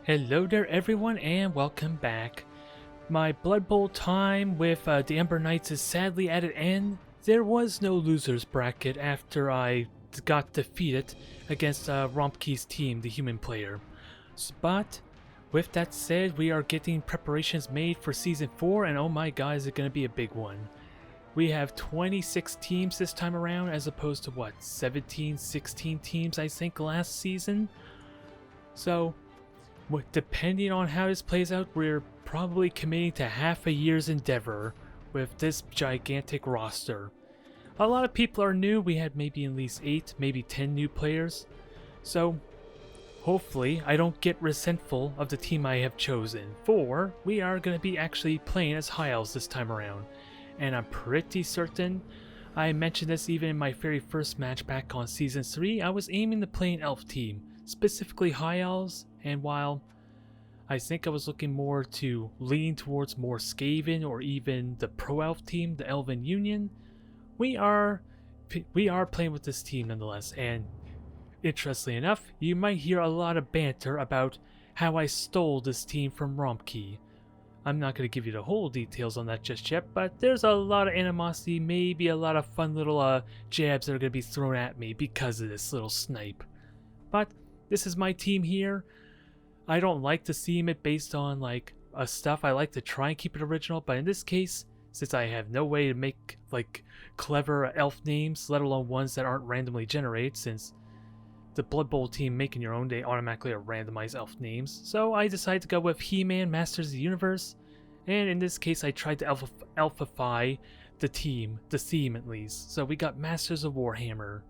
Hello there everyone and welcome back. My Blood Bowl time with the Ember Knights is sadly at an end. There was no losers bracket after I got defeated against Rompke's team, the human player. But with that said, we are getting preparations made for Season 4 and oh my god, is it going to be a big one. We have 26 teams this time around as opposed to what, 17, 16 teams I think last season? So depending on how this plays out, we're probably committing to half a year's endeavor with this gigantic roster. A lot of people are new. We had maybe at least 8, maybe 10 new players. So hopefully I don't get resentful of the team I have chosen, for we are going to be actually playing as High Elves this time around. And I'm pretty certain, I mentioned this even in my very first match back on Season 3, I was aiming to play an Elf team, specifically High Elves. And while I think I was looking more to lean towards more Skaven or even the Pro Elf team, the Elven Union, we are playing with this team nonetheless. And interestingly enough, you might hear a lot of banter about how I stole this team from Rompke. I'm not going to give you the whole details on that just yet, but there's a lot of animosity, maybe a lot of fun little jabs that are going to be thrown at me because of this little snipe. But this is my team here. I don't like to theme it based on like stuff. I like to try and keep it original, but in this case, since I have no way to make like clever elf names, let alone ones that aren't randomly generated, since the Blood Bowl team making your own, they automatically are randomized elf names. So I decided to go with He-Man Masters of the Universe, and in this case I tried to alphify the team, the theme at least. So we got Masters of Warhammer,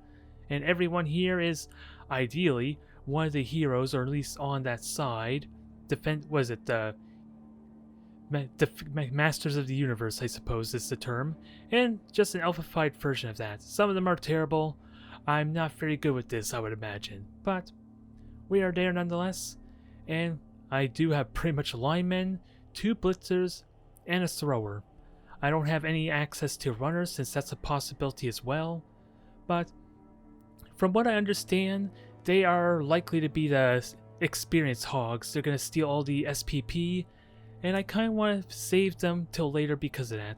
and everyone here is ideally one of the heroes, or at least on that side. The Masters of the Universe, I suppose is the term, and just an alphified version of that. Some of them are terrible. I'm not very good with this, I would imagine, but we are there nonetheless. And I do have pretty much linemen, 2 blitzers, and a thrower. I don't have any access to runners since that's a possibility as well, but from what I understand, they are likely to be the experienced hogs. They're going to steal all the SPP, and I kind of want to save them till later because of that,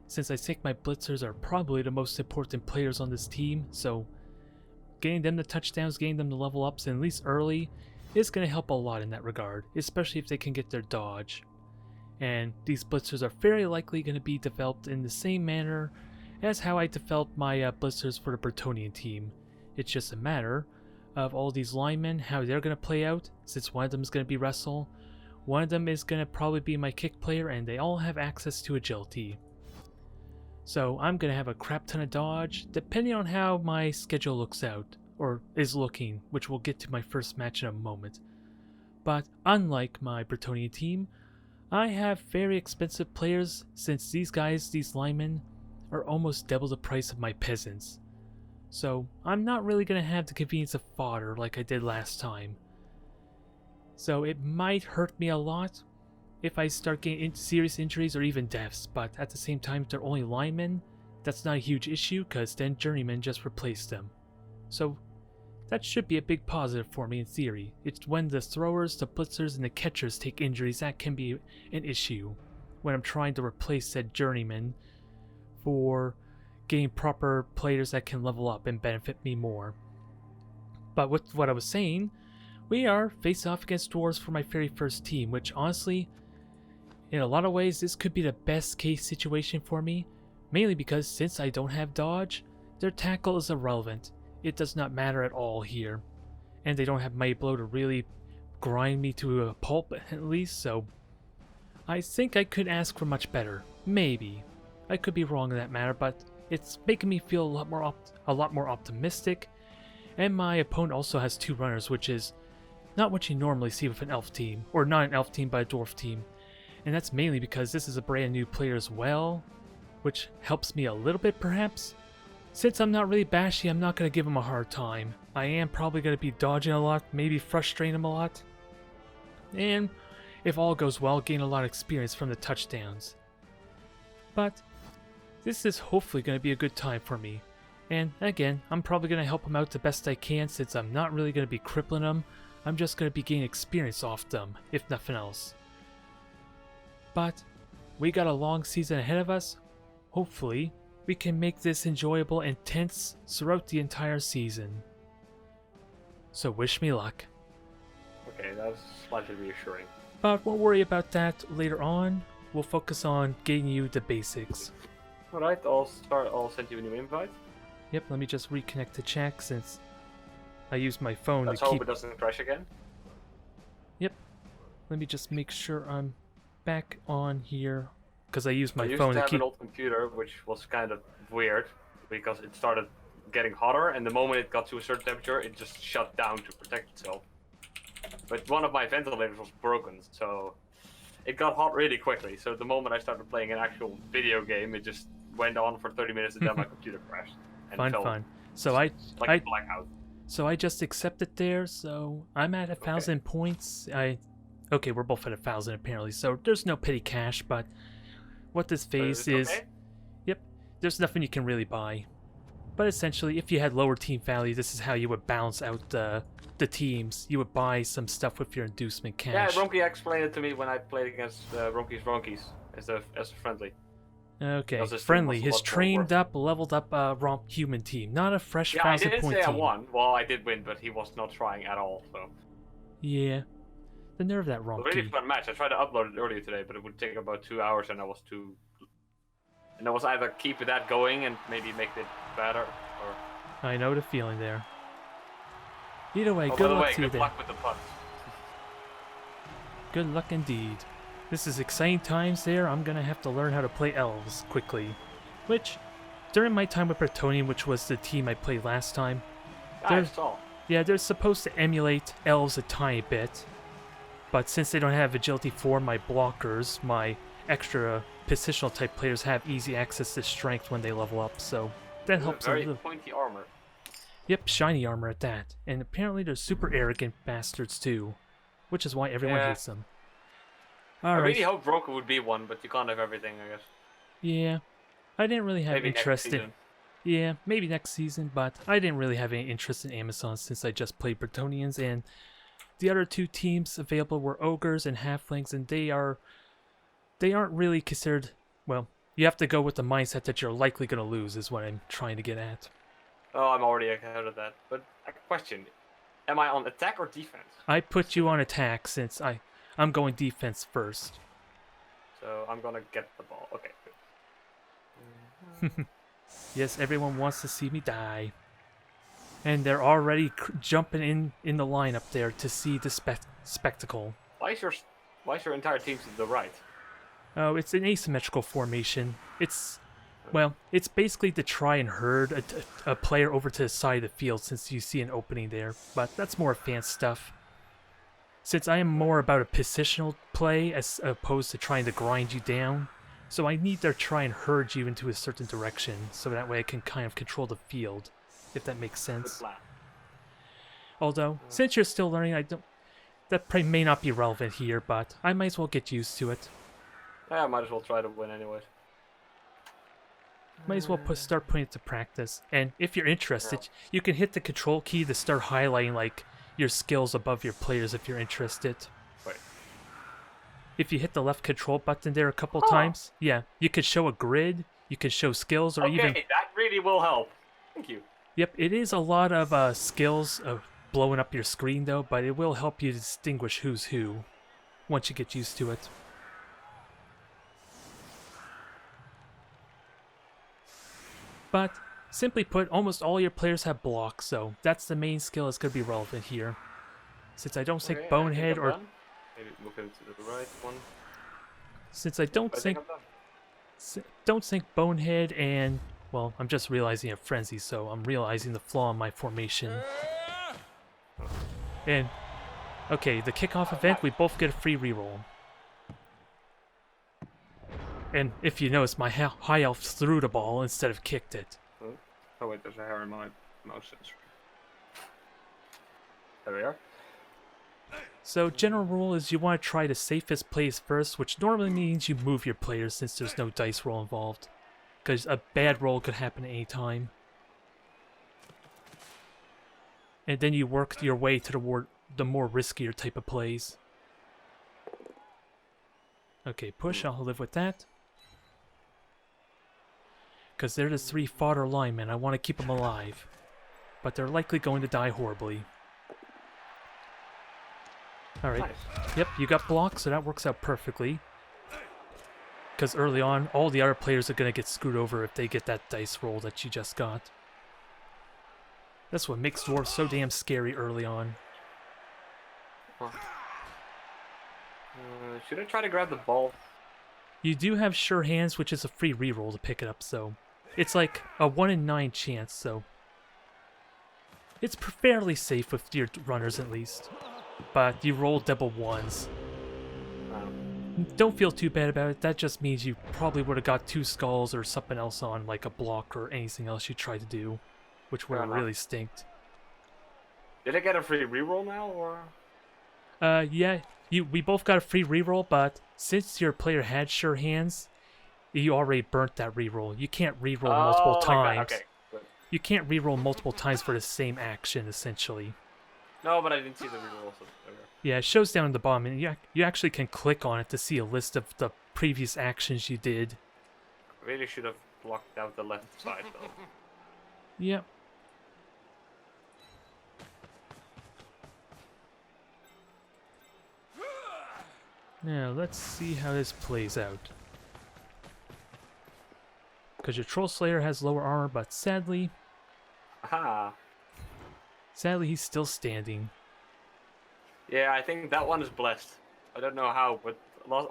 since I think my blitzers are probably the most important players on this team. So getting them the touchdowns, getting them the level ups, and at least early, is going to help a lot in that regard, especially if they can get their dodge. And these blitzers are very likely going to be developed in the same manner as how I developed my blitzers for the Bretonnian team. It's just a matter of all these linemen, how they're going to play out, since one of them is going to be wrestle, one of them is going to probably be my kick player, and they all have access to agility. So I'm going to have a crap ton of dodge, depending on how my schedule looks out, or is looking, which we'll get to my first match in a moment. But unlike my Bretonnian team, I have very expensive players, since these linemen, are almost double the price of my peasants. So I'm not really going to have the convenience of fodder like I did last time. So it might hurt me a lot if I start getting serious injuries or even deaths, but at the same time, if they're only linemen, that's not a huge issue because then journeymen just replace them. So that should be a big positive for me in theory. It's when the throwers, the blitzers, and the catchers take injuries that can be an issue when I'm trying to replace said journeyman for getting proper players that can level up and benefit me more. But with what I was saying, we are face off against Dwarves for my very first team, which honestly, in a lot of ways, this could be the best case situation for me, mainly because since I don't have dodge, their tackle is irrelevant. It does not matter at all here, and they don't have Mighty Blow to really grind me to a pulp at least, so I think I could ask for much better. Maybe. I could be wrong in that matter, but it's making me feel a lot more optimistic, and my opponent also has 2 runners, which is not what you normally see with an elf team, or not an elf team but a dwarf team, and that's mainly because this is a brand new player as well, which helps me a little bit perhaps. Since I'm not really bashy, I'm not going to give him a hard time. I am probably going to be dodging a lot, maybe frustrating him a lot, and if all goes well, gain a lot of experience from the touchdowns. But this is hopefully going to be a good time for me. And again, I'm probably going to help him out the best I can since I'm not really going to be crippling him. I'm just going to be gaining experience off them, if nothing else. But we got a long season ahead of us. Hopefully, we can make this enjoyable and tense throughout the entire season. So wish me luck. Okay, that was slightly reassuring. But won't worry about that later on. We'll focus on getting you the basics. Alright, I'll send you a new invite. Yep, let me just reconnect to chat since I used my phone Let's to hope keep... it doesn't crash again. Yep. Let me just make sure I'm back on here. Because I used my phone to have keep... an old computer, which was kind of weird. Because it started getting hotter, and the moment it got to a certain temperature, it just shut down to protect itself. But one of my ventilators was broken, so it got hot really quickly. So the moment I started playing an actual video game, it just went on for 30 minutes, and then my computer crashed. And Fun. So like a blackout. So I just accepted there. So I'm at 1,000 points. Okay, we're both at 1,000 apparently. So there's no petty cash, but what this phase is, okay? Yep, there's nothing you can really buy. But essentially, if you had lower team value, this is how you would balance out the teams. You would buy some stuff with your inducement cash. Yeah, Ronky explained it to me when I played against Ronky's as a friendly. Okay, friendly. His trained up, leveled up human team, not a fresh 1,000 point team. I didn't say I won. Well, I did win, but he was not trying at all. So. Yeah, the nerve of that Ronky. It was a really fun match. I tried to upload it earlier today, but it would take about 2 hours, and I was too. And I was either keep that going and maybe make it better, or. I know the feeling there. Either way, Oh, good by the luck way, to you good there. luck with the putt. Good luck indeed. This is exciting times there. I'm gonna have to learn how to play elves quickly. Which, during my time with Bretonian, which was the team I played last time, they're supposed to emulate elves a tiny bit. But since they don't have agility 4, my blockers, my extra positional type players have easy access to strength when they level up, so that helps a very little. pointy armor. Yep, shiny armor at that. And apparently they're super arrogant bastards too, which is why everyone hates them. I really hope Broker would be one, but you can't have everything, I guess. Yeah, I didn't really have maybe interest next in. season. Yeah, maybe next season, but I didn't really have any interest in Amazon since I just played Bretonians, and the other two teams available were ogres and halflings, and they aren't really considered. Well, you have to go with the mindset that you're likely going to lose, is what I'm trying to get at. Oh, I'm already ahead of that. But a question: am I on attack or defense? I put you on attack since I'm going defense first. So I'm gonna get the ball. Okay. Good. Yes, everyone wants to see me die. And they're already jumping in the lineup there to see the spectacle. Why is your entire team to the right? Oh, it's an asymmetrical formation. It's basically to try and herd a player over to the side of the field since you see an opening there. But that's more advanced stuff. Since I am more about a positional play as opposed to trying to grind you down, so I need to try and herd you into a certain direction, so that way I can kind of control the field, if that makes sense. Although, since you're still learning, that probably may not be relevant here, but I might as well get used to it. Yeah, I might as well try to win anyways. Might as well start putting it to practice. And if you're interested, you can hit the control key to start highlighting like your skills above your players if you're interested. Right. If you hit the left control button there a couple times, yeah, you could show a grid, you could show skills, or even... Okay, that really will help. Thank you. Yep, it is a lot of skills of blowing up your screen though, but it will help you distinguish who's who once you get used to it. But, simply put, almost all your players have blocks, so that's the main skill that's going to be relevant here. Since I don't think Bonehead or... Maybe move him to the right one. Since I don't think Bonehead and... Well, I'm just realizing a Frenzy, so I'm realizing the flaw in my formation. And, okay, the kickoff event, we both get a free reroll. And if you notice, my High Elf threw the ball instead of kicked it. Oh wait, there's a hair in my mouse sensor. There we are. So general rule is you want to try the safest plays first, which normally means you move your players since there's no dice roll involved. Because a bad roll could happen at any time. And then you work your way the more riskier type of plays. Okay, push, I'll live with that. Because they're the 3 fodder linemen, I want to keep them alive. But they're likely going to die horribly. Alright, Nice. yep, you got blocked, so that works out perfectly. Because early on, all the other players are going to get screwed over if they get that dice roll that you just got. That's what makes dwarves so damn scary early on. Should I try to grab the ball? You do have sure hands, which is a free reroll to pick it up, so it's like a 1 in 9 chance, so it's fairly safe with your runners at least. But you roll double ones. Don't feel too bad about it. That just means you probably would have got 2 skulls or something else on, like a block or anything else you tried to do, which would have really stinked. Did I get a free reroll now, or? Yeah, we both got a free reroll, but since your player had sure hands, you already burnt that reroll. You can't reroll multiple times. Like okay, good. You can't reroll multiple times for the same action, essentially. No, but I didn't see the reroll. So okay. Yeah, it shows down at the bottom, and you actually can click on it to see a list of the previous actions you did. Really should have blocked out the left side, though. Yep. Now, let's see how this plays out. Because your Troll Slayer has lower armor, but sadly, Aha. he's still standing. Yeah, I think that one is blessed. I don't know how, but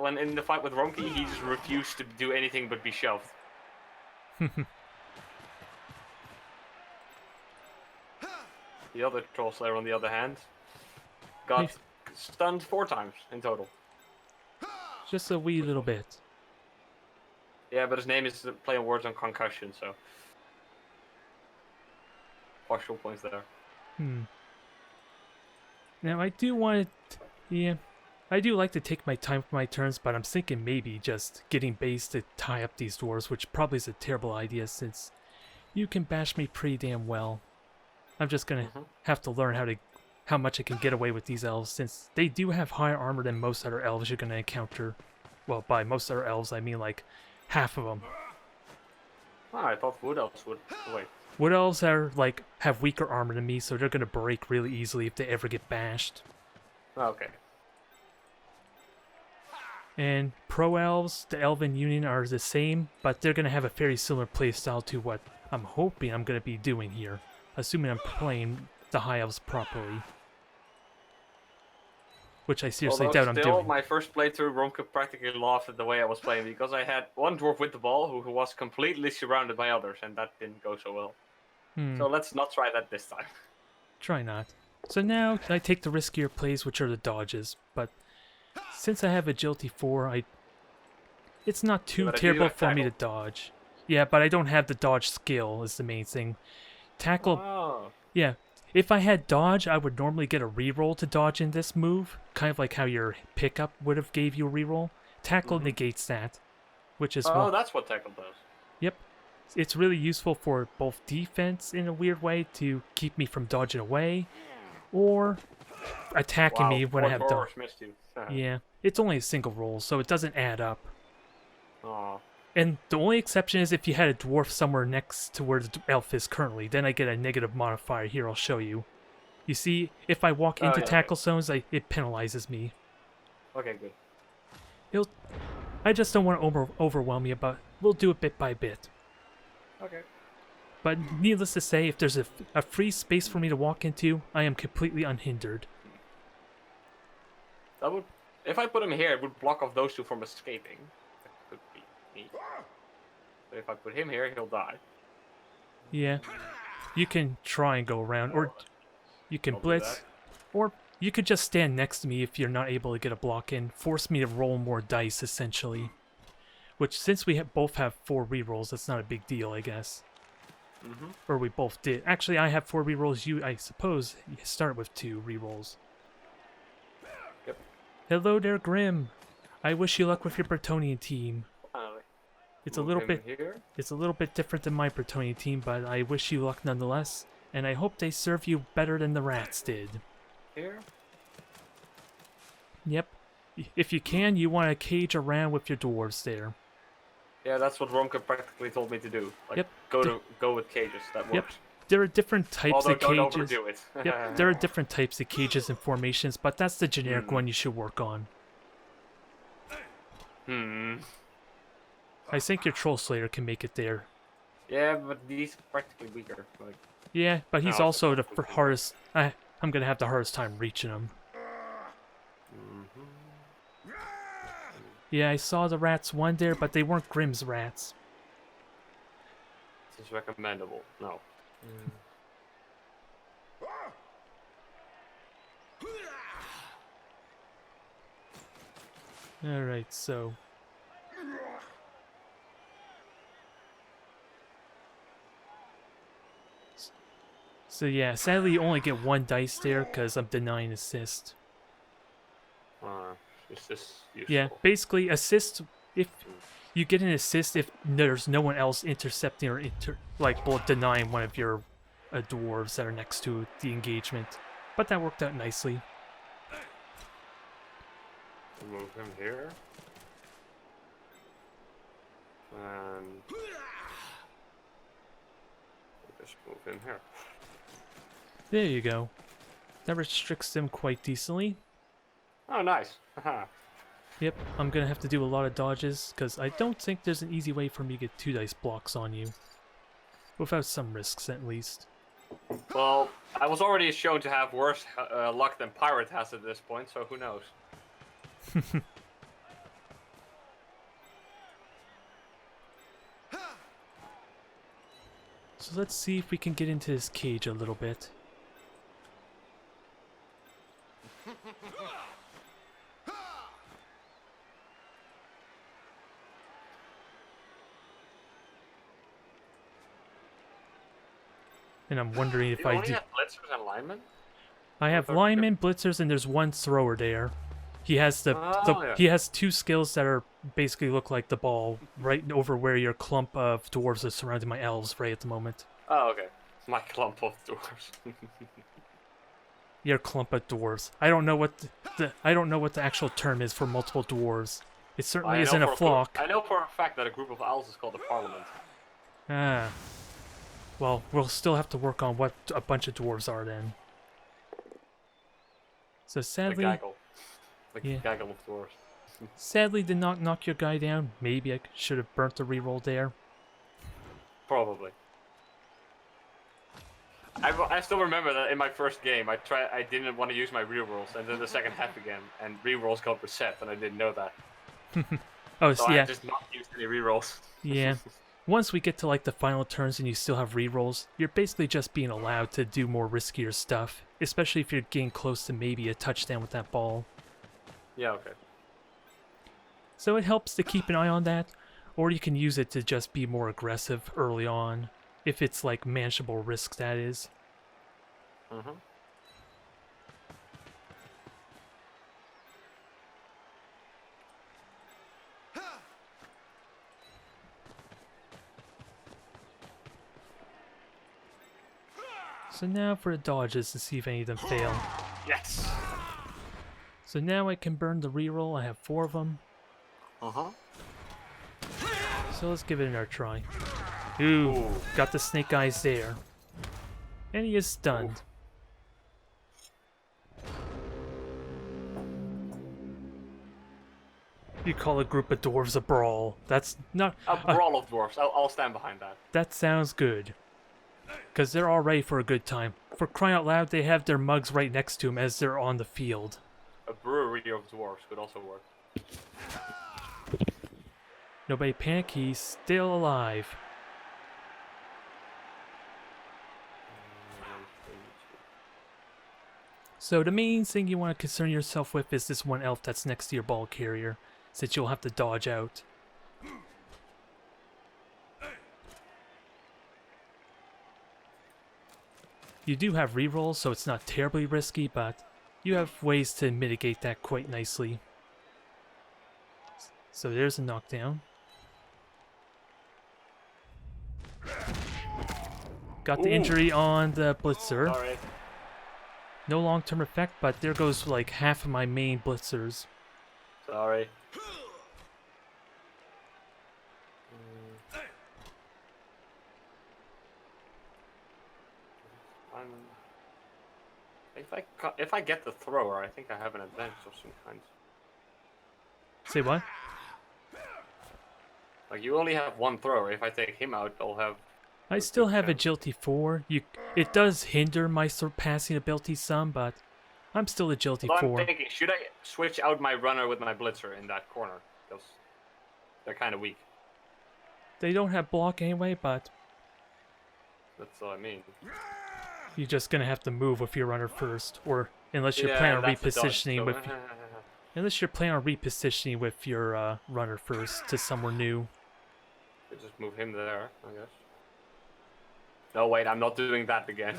when in the fight with Ronki, he just refused to do anything but be shoved. The other Troll Slayer, on the other hand, got stunned 4 times in total. Just a wee little bit. Yeah, but his name is playing words on concussion, so partial points there. Now I do want to, yeah, I do like to take my time for my turns, but I'm thinking maybe just getting base to tie up these dwarves, which probably is a terrible idea since you can bash me pretty damn well. I'm just gonna have to learn how much I can get away with these elves, since they do have higher armor than most other elves you're gonna encounter. Well, by most other elves, I mean like half of them. Ah, I thought Wood Elves would. Wait. Wood elves are like have weaker armor than me, so they're gonna break really easily if they ever get bashed. Oh, okay. And pro elves, the Elven Union are the same, but they're gonna have a very similar playstyle to what I'm hoping I'm gonna be doing here, assuming I'm playing the High Elves properly. Which I seriously doubt I'm doing. My first playthrough, Ronka practically laughed at the way I was playing because I had one dwarf with the ball who was completely surrounded by others, and that didn't go so well. So let's not try that this time. Try not. So now I take the riskier plays, which are the dodges, but since I have agility 4, it's not too terrible for me to dodge. Yeah, but I don't have the dodge skill is the main thing. Tackle, yeah. If I had dodge, I would normally get a reroll to dodge in this move, kind of like how your pickup would have gave you a reroll. Tackle negates that, which is that's what tackle does. Yep. It's really useful for both defense in a weird way to keep me from dodging away, or attacking me when I have dodge. Yeah, it's only a single roll, so it doesn't add up. And the only exception is if you had a dwarf somewhere next to where the elf is currently, then I get a negative modifier. Here, I'll show you. You see, if I walk into tackle zones, it penalizes me. Okay, good. I just don't want to overwhelm you, but we'll do it bit by bit. Okay. But needless to say, if there's a free space for me to walk into, I am completely unhindered. That would, if I put him here, it would block off those 2 from escaping. That could be neat. But if I put him here, he'll die. Yeah. You can try and go around, or you can blitz, or you could just stand next to me if you're not able to get a block in. Force me to roll more dice, essentially. Which, since we both have 4 rerolls, that's not a big deal, I guess. Or we both did. Actually, I have 4 rerolls. I suppose you start with 2 rerolls. Yep. Hello there, Grim. I wish you luck with your Bretonian team. It's a little bit different than my Bretonian team, but I wish you luck nonetheless, and I hope they serve you better than the rats did. Here? Yep. If you can, you want to cage around with your dwarves there. Yeah, that's what Romka practically told me to do. Like, Yep. go with cages. That Yep. works. There are different types Although of don't cages. overdo it. Yep. There are different types of cages and formations, but that's the generic one you should work on. I think your Troll Slayer can make it there. Yeah, but he's practically weaker. Like, Yeah, but he's no, also the hardest. I'm gonna have the hardest time reaching him. Yeah, I saw the rats one there, but they weren't Grimm's rats. this is recommendable. No. Alright, so... So yeah, sadly you only get one dice there, because I'm denying assist. Is this useful? Yeah, basically assist, if you get an assist if there's no one else intercepting or denying one of your dwarves that are next to the engagement. But that worked out nicely. Move him here. And just move him here. There you go. That restricts them quite decently. Oh, nice. Haha. Yep, I'm gonna have to do a lot of dodges, because I don't think there's an easy way for me to get 2 dice blocks on you. Without some risks, at least. Well, I was already shown to have worse luck than Pirate has at this point, so who knows? So let's see if we can get into this cage a little bit. And I'm wondering if You I only do. have blitzers and linemen? I have linemen, blitzers, and there's one thrower there. He has yeah. he has 2 skills that are basically look like the ball right over where your clump of dwarves is surrounding my elves right at the moment. Oh, okay. My clump of dwarves. Your clump of dwarves. I don't know what I don't know what the actual term is for multiple dwarves. It certainly isn't a flock. I know for a fact that a group of owls is called a parliament. Ah. Well, we'll still have to work on what a bunch of dwarves are then. So sadly, The Yeah. gaggle of dwarves. sadly did not knock your guy down. Maybe I should have burnt the reroll there. Probably. I still remember that in my first game, I didn't want to use my rerolls, and then the second half again, and rerolls got reset, and I didn't know that. Oh, So yeah. I just not used any rerolls. Yeah. Once we get to like the final turns and you still have rerolls, you're basically just being allowed to do more riskier stuff, especially if you're getting close to maybe a touchdown with that ball. Yeah, okay. So it helps to keep an eye on that, or you can use it to just be more aggressive early on, if it's like manageable risk, that is. Mm-hmm. So now for the dodges to see if any of them fail. Yes! So now I can burn the reroll. I have 4 of them. Uh-huh. So let's give it another try. Ooh, got the snake eyes there. And he is stunned. You call a group of dwarves a brawl. That's not... A brawl of dwarves. I'll stand behind that. That sounds good. Because they're all ready for a good time. For crying out loud, they have their mugs right next to them as they're on the field. A brewery of dwarves could also work. Nobody panic, he's still alive. So the main thing you want to concern yourself with is this one elf that's next to your ball carrier, since you'll have to dodge out. You do have rerolls, so it's not terribly risky, but you have ways to mitigate that quite nicely. So there's a knockdown. Got the injury on the blitzer. Alright. No long-term effect, but there goes like half of my main blitzers. Sorry. If I get the thrower, I think I have an advantage of some kind. Say what? Like you only have one thrower. If I take him out, I'll have. I still have agility 4. It does hinder my surpassing ability some, but I'm still agility Well, 4. I'm thinking, should I switch out my runner with my blitzer in that corner? Because they're kind of weak. They don't have block anyway, but That's all I mean. you're just gonna have to move with your runner first, or unless you're Yeah, planning on that's a dodge, repositioning so- with. Unless you're planning on repositioning with your runner first to somewhere new. We just move him there, I guess. No, wait, I'm not doing that again.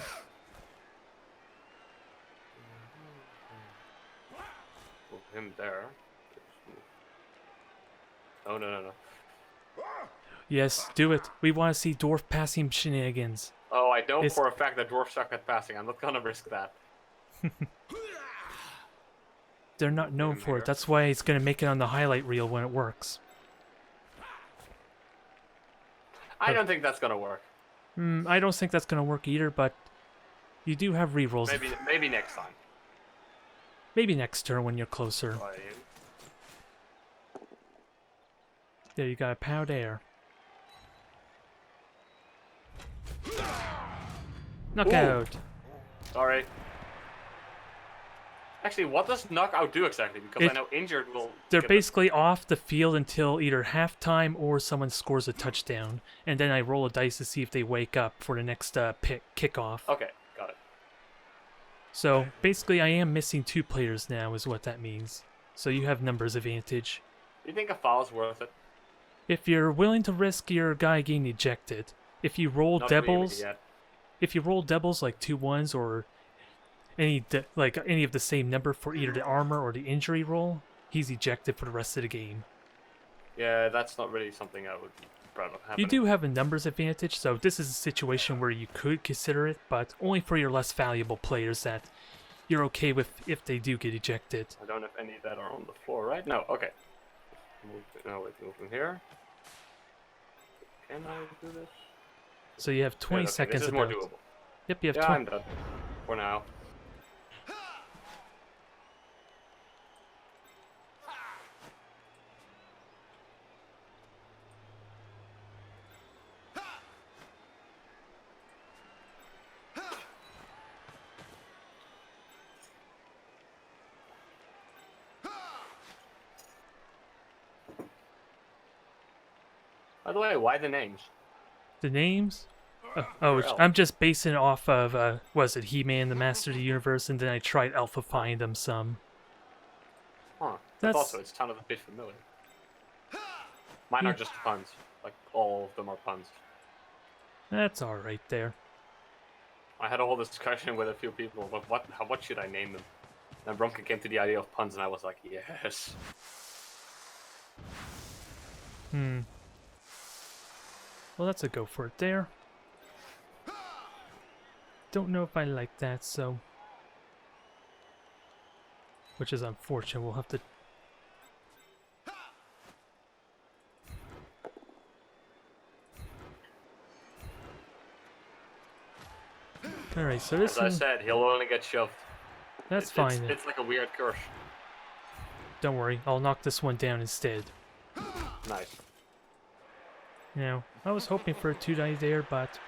Move him there. Oh, no. Yes, do it. We want to see dwarf passing shenanigans. Oh, I know It's- for a fact that dwarves suck at passing. I'm not gonna risk that. They're not known for it. That's why it's gonna make it on the highlight reel when it works. I don't think that's gonna work. I don't think that's gonna work either, but you do have rerolls. Maybe next time. Maybe next turn when you're closer. There, you got a pow there. Knockout. Sorry. Actually, what does knockout do exactly? Because I know injured will. They're get basically off the field until either halftime or someone scores a touchdown, and then I roll a dice to see if they wake up for the next kickoff. Okay, got it. So basically, I am missing 2 players now, is what that means. So you have numbers advantage. Do you think a foul is worth it? If you're willing to risk your guy getting ejected, if you roll Not doubles, really yet. if you roll doubles like 2 1s or any of the same number for either the armor or the injury roll, he's ejected for the rest of the game. Yeah, that's not really something I would be proud of happening. You do have a numbers advantage, so this is a situation where you could consider it, but only for your less valuable players that you're okay with if they do get ejected. I don't have any that are on the floor, right? No, okay. Move him here. Can I do this? So you have 20 Yeah, okay, seconds this is more about. doable. Yep, you have Yeah, 20. I'm done. For now. By the way, why the names? The names? Or I'm just basing it off of, was it He-Man, the Master of the Universe, and then I tried alphafying them some. Huh. That's- Also, it sounded a bit familiar. Mine are just puns. Like, all of them are puns. That's alright there. I had a whole discussion with a few people about what should I name them. And Bromke came to the idea of puns, and I was like, yes. Well, that's a go for it there. Don't know if I like that, so... Which is unfortunate, we'll have to... Alright, so this As I is... said, he'll only get shoved. That's It's fine then. It's like a weird curse. Don't worry, I'll knock this one down instead. Nice. Now, I was hoping for a 2-die there, but...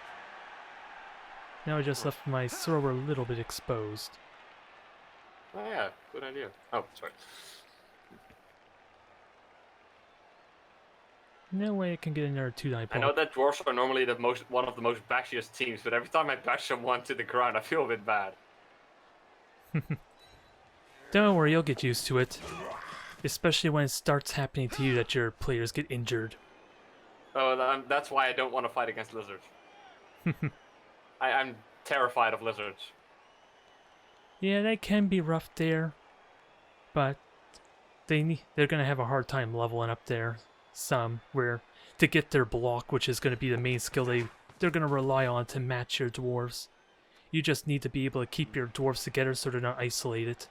Now I just left my thrower a little bit exposed. Oh yeah, good idea. Oh, sorry. No way I can get another 2-die I know that dwarves are normally one of the most bashiest teams, but every time I bash someone to the ground, I feel a bit bad. Don't worry, you'll get used to it. Especially when it starts happening to you that your players get injured. Oh, that's why I don't want to fight against lizards. I'm terrified of lizards. Yeah, they can be rough there, but they're gonna have a hard time leveling up there. Some where to get their block, which is gonna be the main skill they're gonna rely on to match your dwarves. You just need to be able to keep your dwarves together so they're not isolated.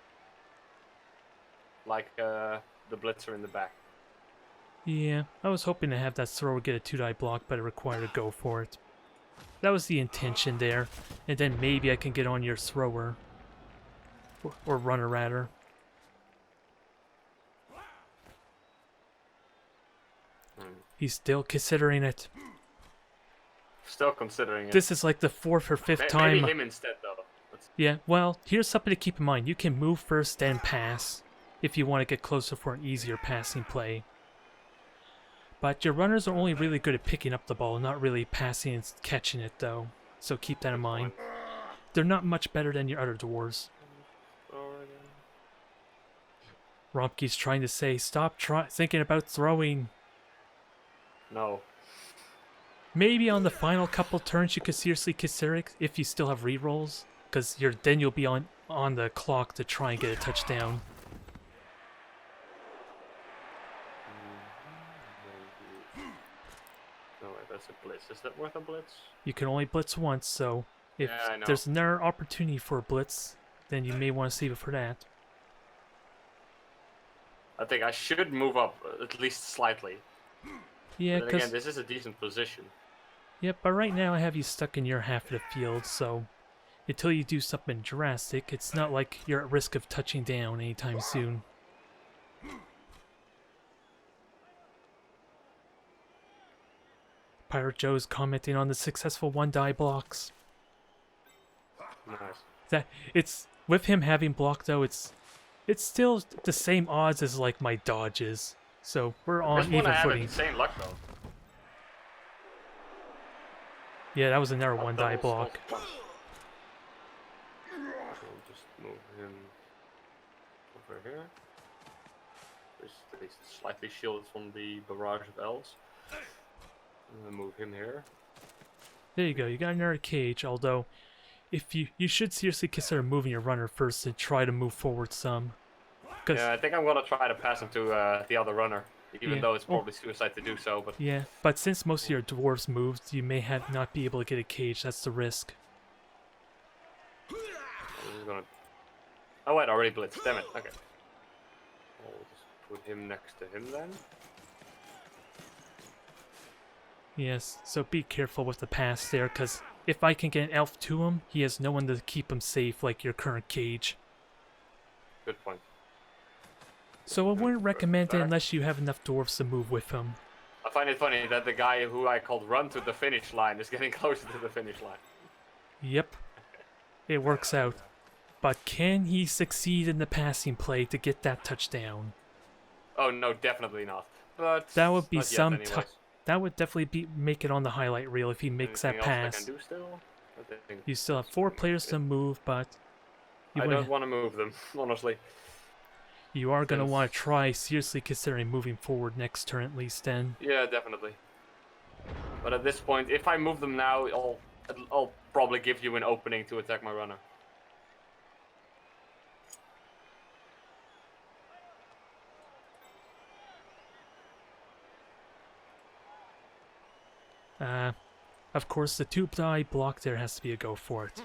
Like the blitzer in the back. Yeah, I was hoping to have that thrower get a 2-die block, but it required a go for it. That was the intention there, and then maybe I can get on your thrower. Or runner, rather. He's still considering it. Still considering it. This is like the 4th or 5th time. Maybe him instead, though. Yeah, well, here's something to keep in mind. You can move first, then pass, if you want to get closer for an easier passing play. But your runners are only really good at picking up the ball, not really passing and catching it, though. So keep that in mind. They're not much better than your other dwarves. Rompke's trying to say, stop thinking about throwing. No. Maybe on the final couple turns you could seriously consider it if you still have rerolls, because then you'll be on the clock to try and get a touchdown. No, that's a blitz. Is that worth a blitz? You can only blitz once, so if there's another opportunity for a blitz, then you may want to save it for that. I think I should move up at least slightly. Yeah, because again, this is a decent position. Yep, but right now I have you stuck in your half of the field, so until you do something drastic, it's not like you're at risk of touching down anytime soon. Pirate Joe's commenting on the successful 1-die blocks. Nice. With him having blocked though, it's still the same odds as like my dodges. So we're on even footing. Insane luck though. Yeah, that was another 1-die block. I'll just move him over here. He's slightly shielded from the barrage of elves. And then move him here. There you go. You got another cage. Although, if you should seriously consider moving your runner first and try to move forward some. Yeah, I think I'm gonna try to pass him to the other runner, even though it's probably suicide to do so. But yeah, but since most of your dwarves moved, you may not be able to get a cage. That's the risk. Oh wait, I already blitzed. Damn it. Okay. I'll just put him next to him then. Yes, so be careful with the pass there, because if I can get an elf to him, he has no one to keep him safe like your current cage. Good point. So I wouldn't recommend it unless you have enough dwarves to move with him. I find it funny that the guy who I called run to the finish line is getting closer to the finish line. Yep. It works out. But can he succeed in the passing play to get that touchdown? Oh no, definitely not. But that would be that would definitely make it on the highlight reel if he makes that pass. I can do still? You still have 4 players to move, but I don't want to move them, honestly. You are going to want to try seriously considering moving forward next turn at least then. Yeah, definitely. But at this point, if I move them now, I'll probably give you an opening to attack my runner. Of course, the 2-die block there has to be a go for it.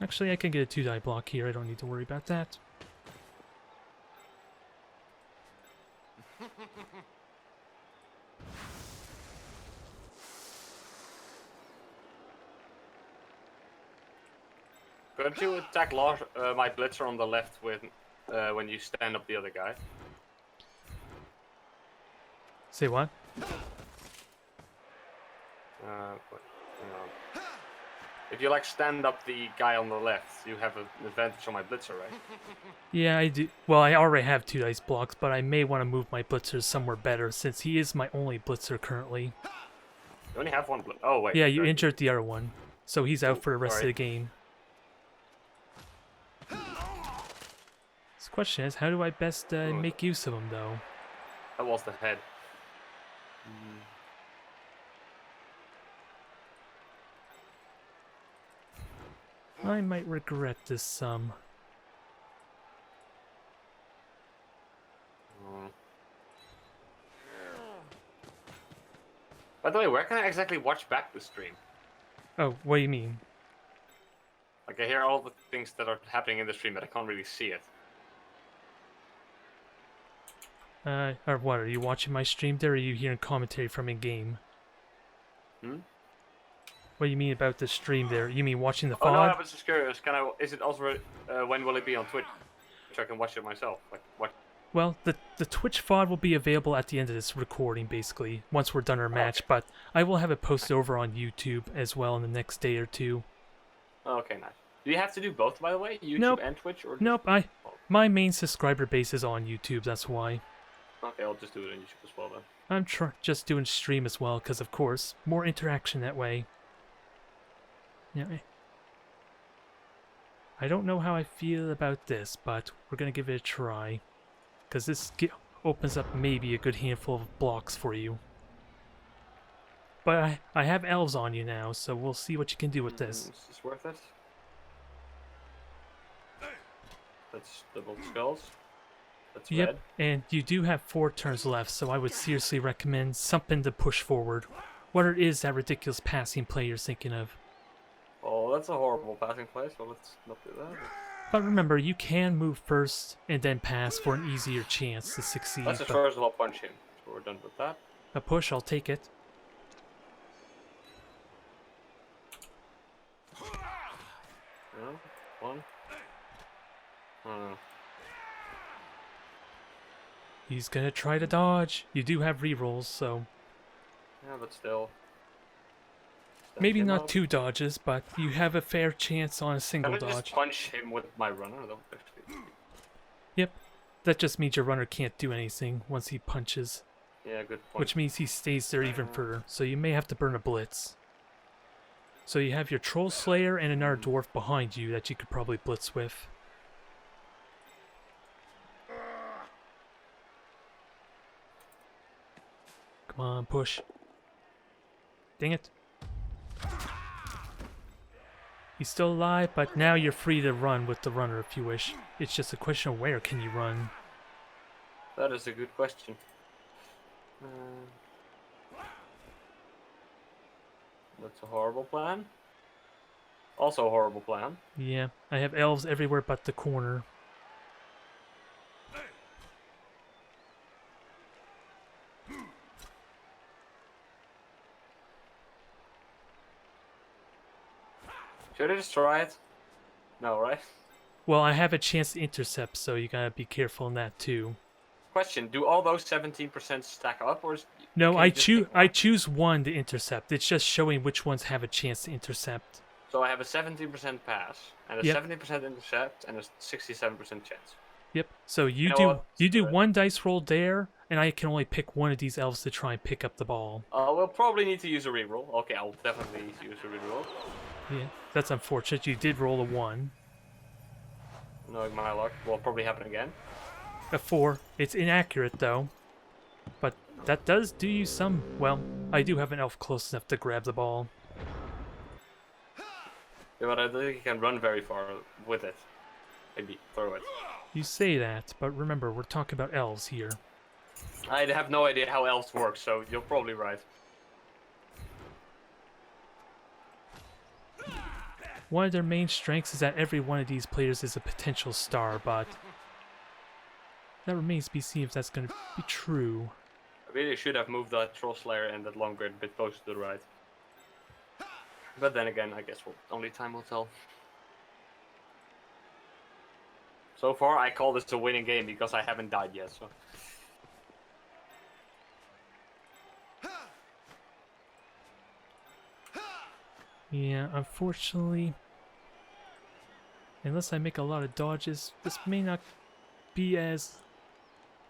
Actually, I can get a 2-die block here. I don't need to worry about that. Couldn't you attack my blitzer on the left with when you stand up the other guy? Say what? Wait, hang on. If you like stand up the guy on the left, you have an advantage on my blitzer, right? Yeah, I do. Well, I already have 2 dice blocks, but I may want to move my blitzer somewhere better since he is my only blitzer currently. You only have one blitzer. Oh wait. Yeah, you injured the other one, so he's out for the rest of the game. The question is, how do I best make use of him, though? That was the head. I might regret this some. By the way, where can I exactly watch back the stream? Oh, what do you mean? Like I hear all the things that are happening in the stream, but I can't really see it. Or what, are you watching my stream there, or are you hearing commentary from in-game? Hmm? What do you mean about the stream there? You mean watching the Oh no, I VOD? was just curious. Is it also when will it be on Twitch? So I can watch it myself. Like what? Well, the Twitch VOD will be available at the end of this recording, basically, once we're done our match, but I will have it posted over on YouTube as well in the next day or two. Okay, nice. Do you have to do both, by the way? YouTube Nope. and Twitch? Or just... Nope, my main subscriber base is on YouTube, that's why. Okay, I'll just do it on YouTube as well then. I'm just doing stream as well, because of course, more interaction that way. Yeah. I don't know how I feel about this, but we're gonna give it a try. Because this opens up maybe a good handful of blocks for you. But I have elves on you now, so we'll see what you can do with this. Is this worth it? That's double skulls. That's Yep, red. and you do have 4 turns left, so I would seriously recommend something to push forward. Whatever it is that ridiculous passing play you're thinking of. Oh, that's a horrible passing play, so let's not do that. But remember, you can move first and then pass for an easier chance to succeed. Let's just first of all punch him. So we're done with that. A push, I'll take it. No, one. Oh. He's gonna try to dodge. You do have rerolls, so Yeah, but still. maybe him not up. 2 dodges, but you have a fair chance on a single Can I just dodge. punch him with my runner? That would actually... Yep. That just means your runner can't do anything once he punches, Yeah, good point. which means he stays there even further, so you may have to burn a blitz. So you have your Troll Slayer and another dwarf behind you that you could probably blitz with. Come on, push. Dang it. He's still alive, but now you're free to run with the runner if you wish. It's just a question of where can you run. That is a good question. That's a horrible plan. Also a horrible plan. Yeah, I have elves everywhere but the corner. Should I just try it? No, right? Well, I have a chance to intercept, so you gotta be careful in that too. Question: do all those 17% stack up, or No, can I you just pick one? choose one to intercept. It's just showing which ones have a chance to intercept. So I have a 17% pass, and a Yep. 70% intercept, and a 67% chance. Yep. So you know do what? you do Right. one dice roll there, and I can only pick one of these elves to try and pick up the ball. We'll probably need to use a reroll. Okay, I'll definitely use a reroll. Yeah, that's unfortunate. You did roll a 1. Knowing my luck, will probably happen again. A 4. It's inaccurate though. But that does do you some... Well, I do have an elf close enough to grab the ball. Yeah, but I don't think you can run very far with it. Maybe throw it. You say that, but remember, we're talking about elves here. I have no idea how elves work, so you're probably right. One of their main strengths is that every one of these players is a potential star, but that remains to be seen if that's going to be true. I really should have moved that Troll Slayer and that Long Grid a bit closer to the right. But then again, I guess only time will tell. So far, I call this a winning game because I haven't died yet, so... Yeah, unfortunately, unless I make a lot of dodges, this may not be as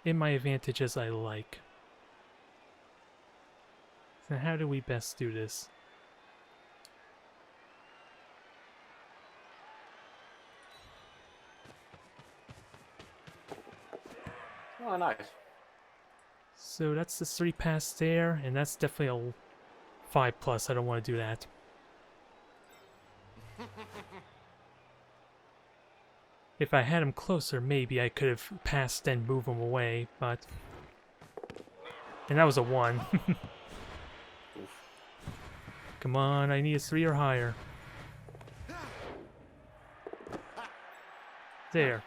in my advantage as I like. So how do we best do this? Oh, nice. So that's the 3 pass there, and that's definitely a 5+. I don't want to do that. If I had him closer, maybe I could have passed and moved him away, but... And that was a 1. Oof. Come on, I need a 3 or higher. There.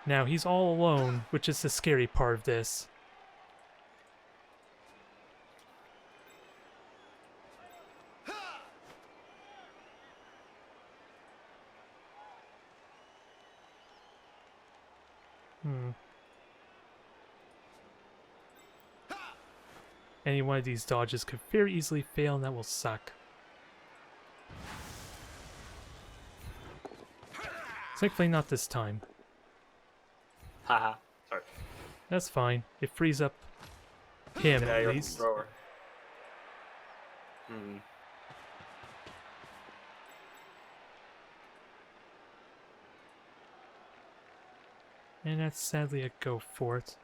Now he's all alone, which is the scary part of this. Any one of these dodges could very easily fail, and that will suck. Thankfully not this time. Haha. Sorry. That's fine. It frees up him Yeah, at you're least. thrower. Hmm. And that's sadly a go for it.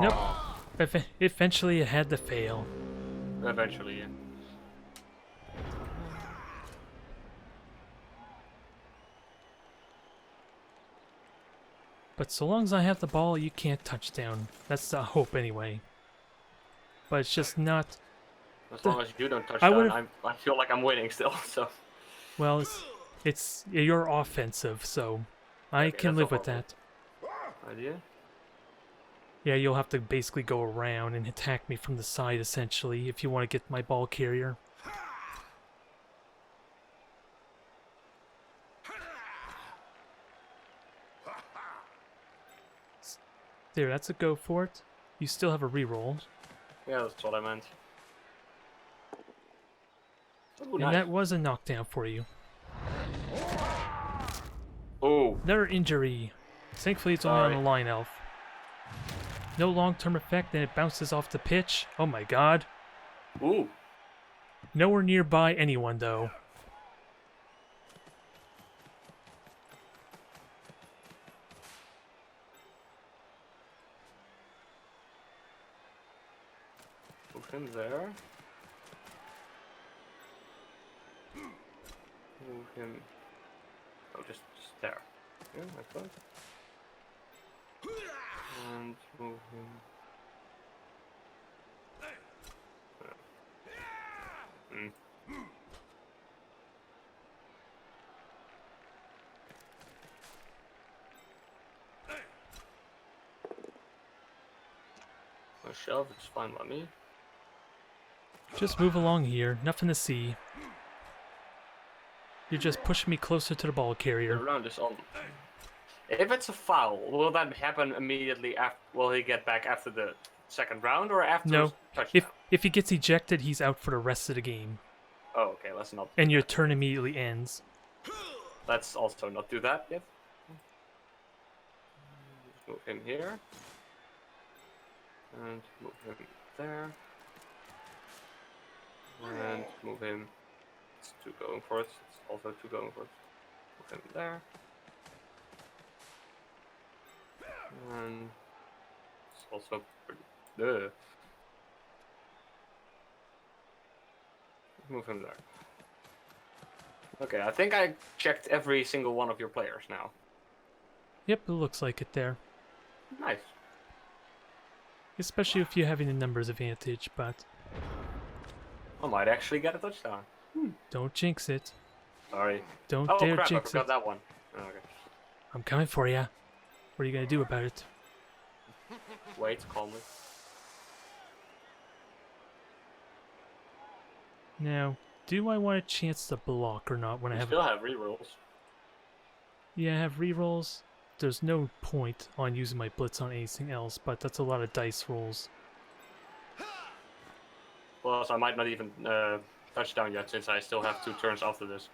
Nope. Aw. Eventually it had to fail. Eventually, yeah. But so long as I have the ball, you can't touch down. That's the hope anyway. But it's just not... As long as you don't touch I down, would've- I feel like I'm winning still, so... Well, it's you're offensive, so I Okay, can that's live a with that. Idea? Yeah, you'll have to basically go around and attack me from the side, essentially, if you want to get my ball carrier. There, that's a go for it. You still have a reroll. Yeah, that's what I meant. Ooh, And nice. that was a knockdown for you. Ooh. Another injury. Thankfully, it's only on Sorry. the line elf. No long-term effect, and it bounces off the pitch. Oh my god. Ooh. Nowhere nearby anyone, though. Move him there. Move him... Oh, just there. Yeah, like that. And move him... Mm. A shelf is fine by me. Just move along here. Nothing to see. You're just pushing me closer to the ball The carrier. round is on. If it's a foul, will that happen immediately after? Will he get back after the second round or after No. his touchdown? If he gets ejected, he's out for the rest of the game. Oh, okay. Let's not. And your turn immediately ends. Let's also not do that yet. Move him here. And move him there. And move him. It's 2 going for it. It's also 2 going for it. Move him there. And it's also pretty. Move him there. Okay, I think I checked every single one of your players now. Yep, it looks like it there. Nice. Especially if you're having a numbers advantage, but I might actually get a touchdown. don't jinx it. Sorry. Don't Oh dare crap, I jinx forgot it. that one. Oh, okay. I'm coming for ya. What are you gonna do about it? Wait, calmly. Now, do I want a chance to block or not when I We have... still have rerolls. Yeah, I have rerolls. There's no point on using my blitz on anything else, but that's a lot of dice rolls. Plus, I might not even touch down yet since I still have 2 turns after this.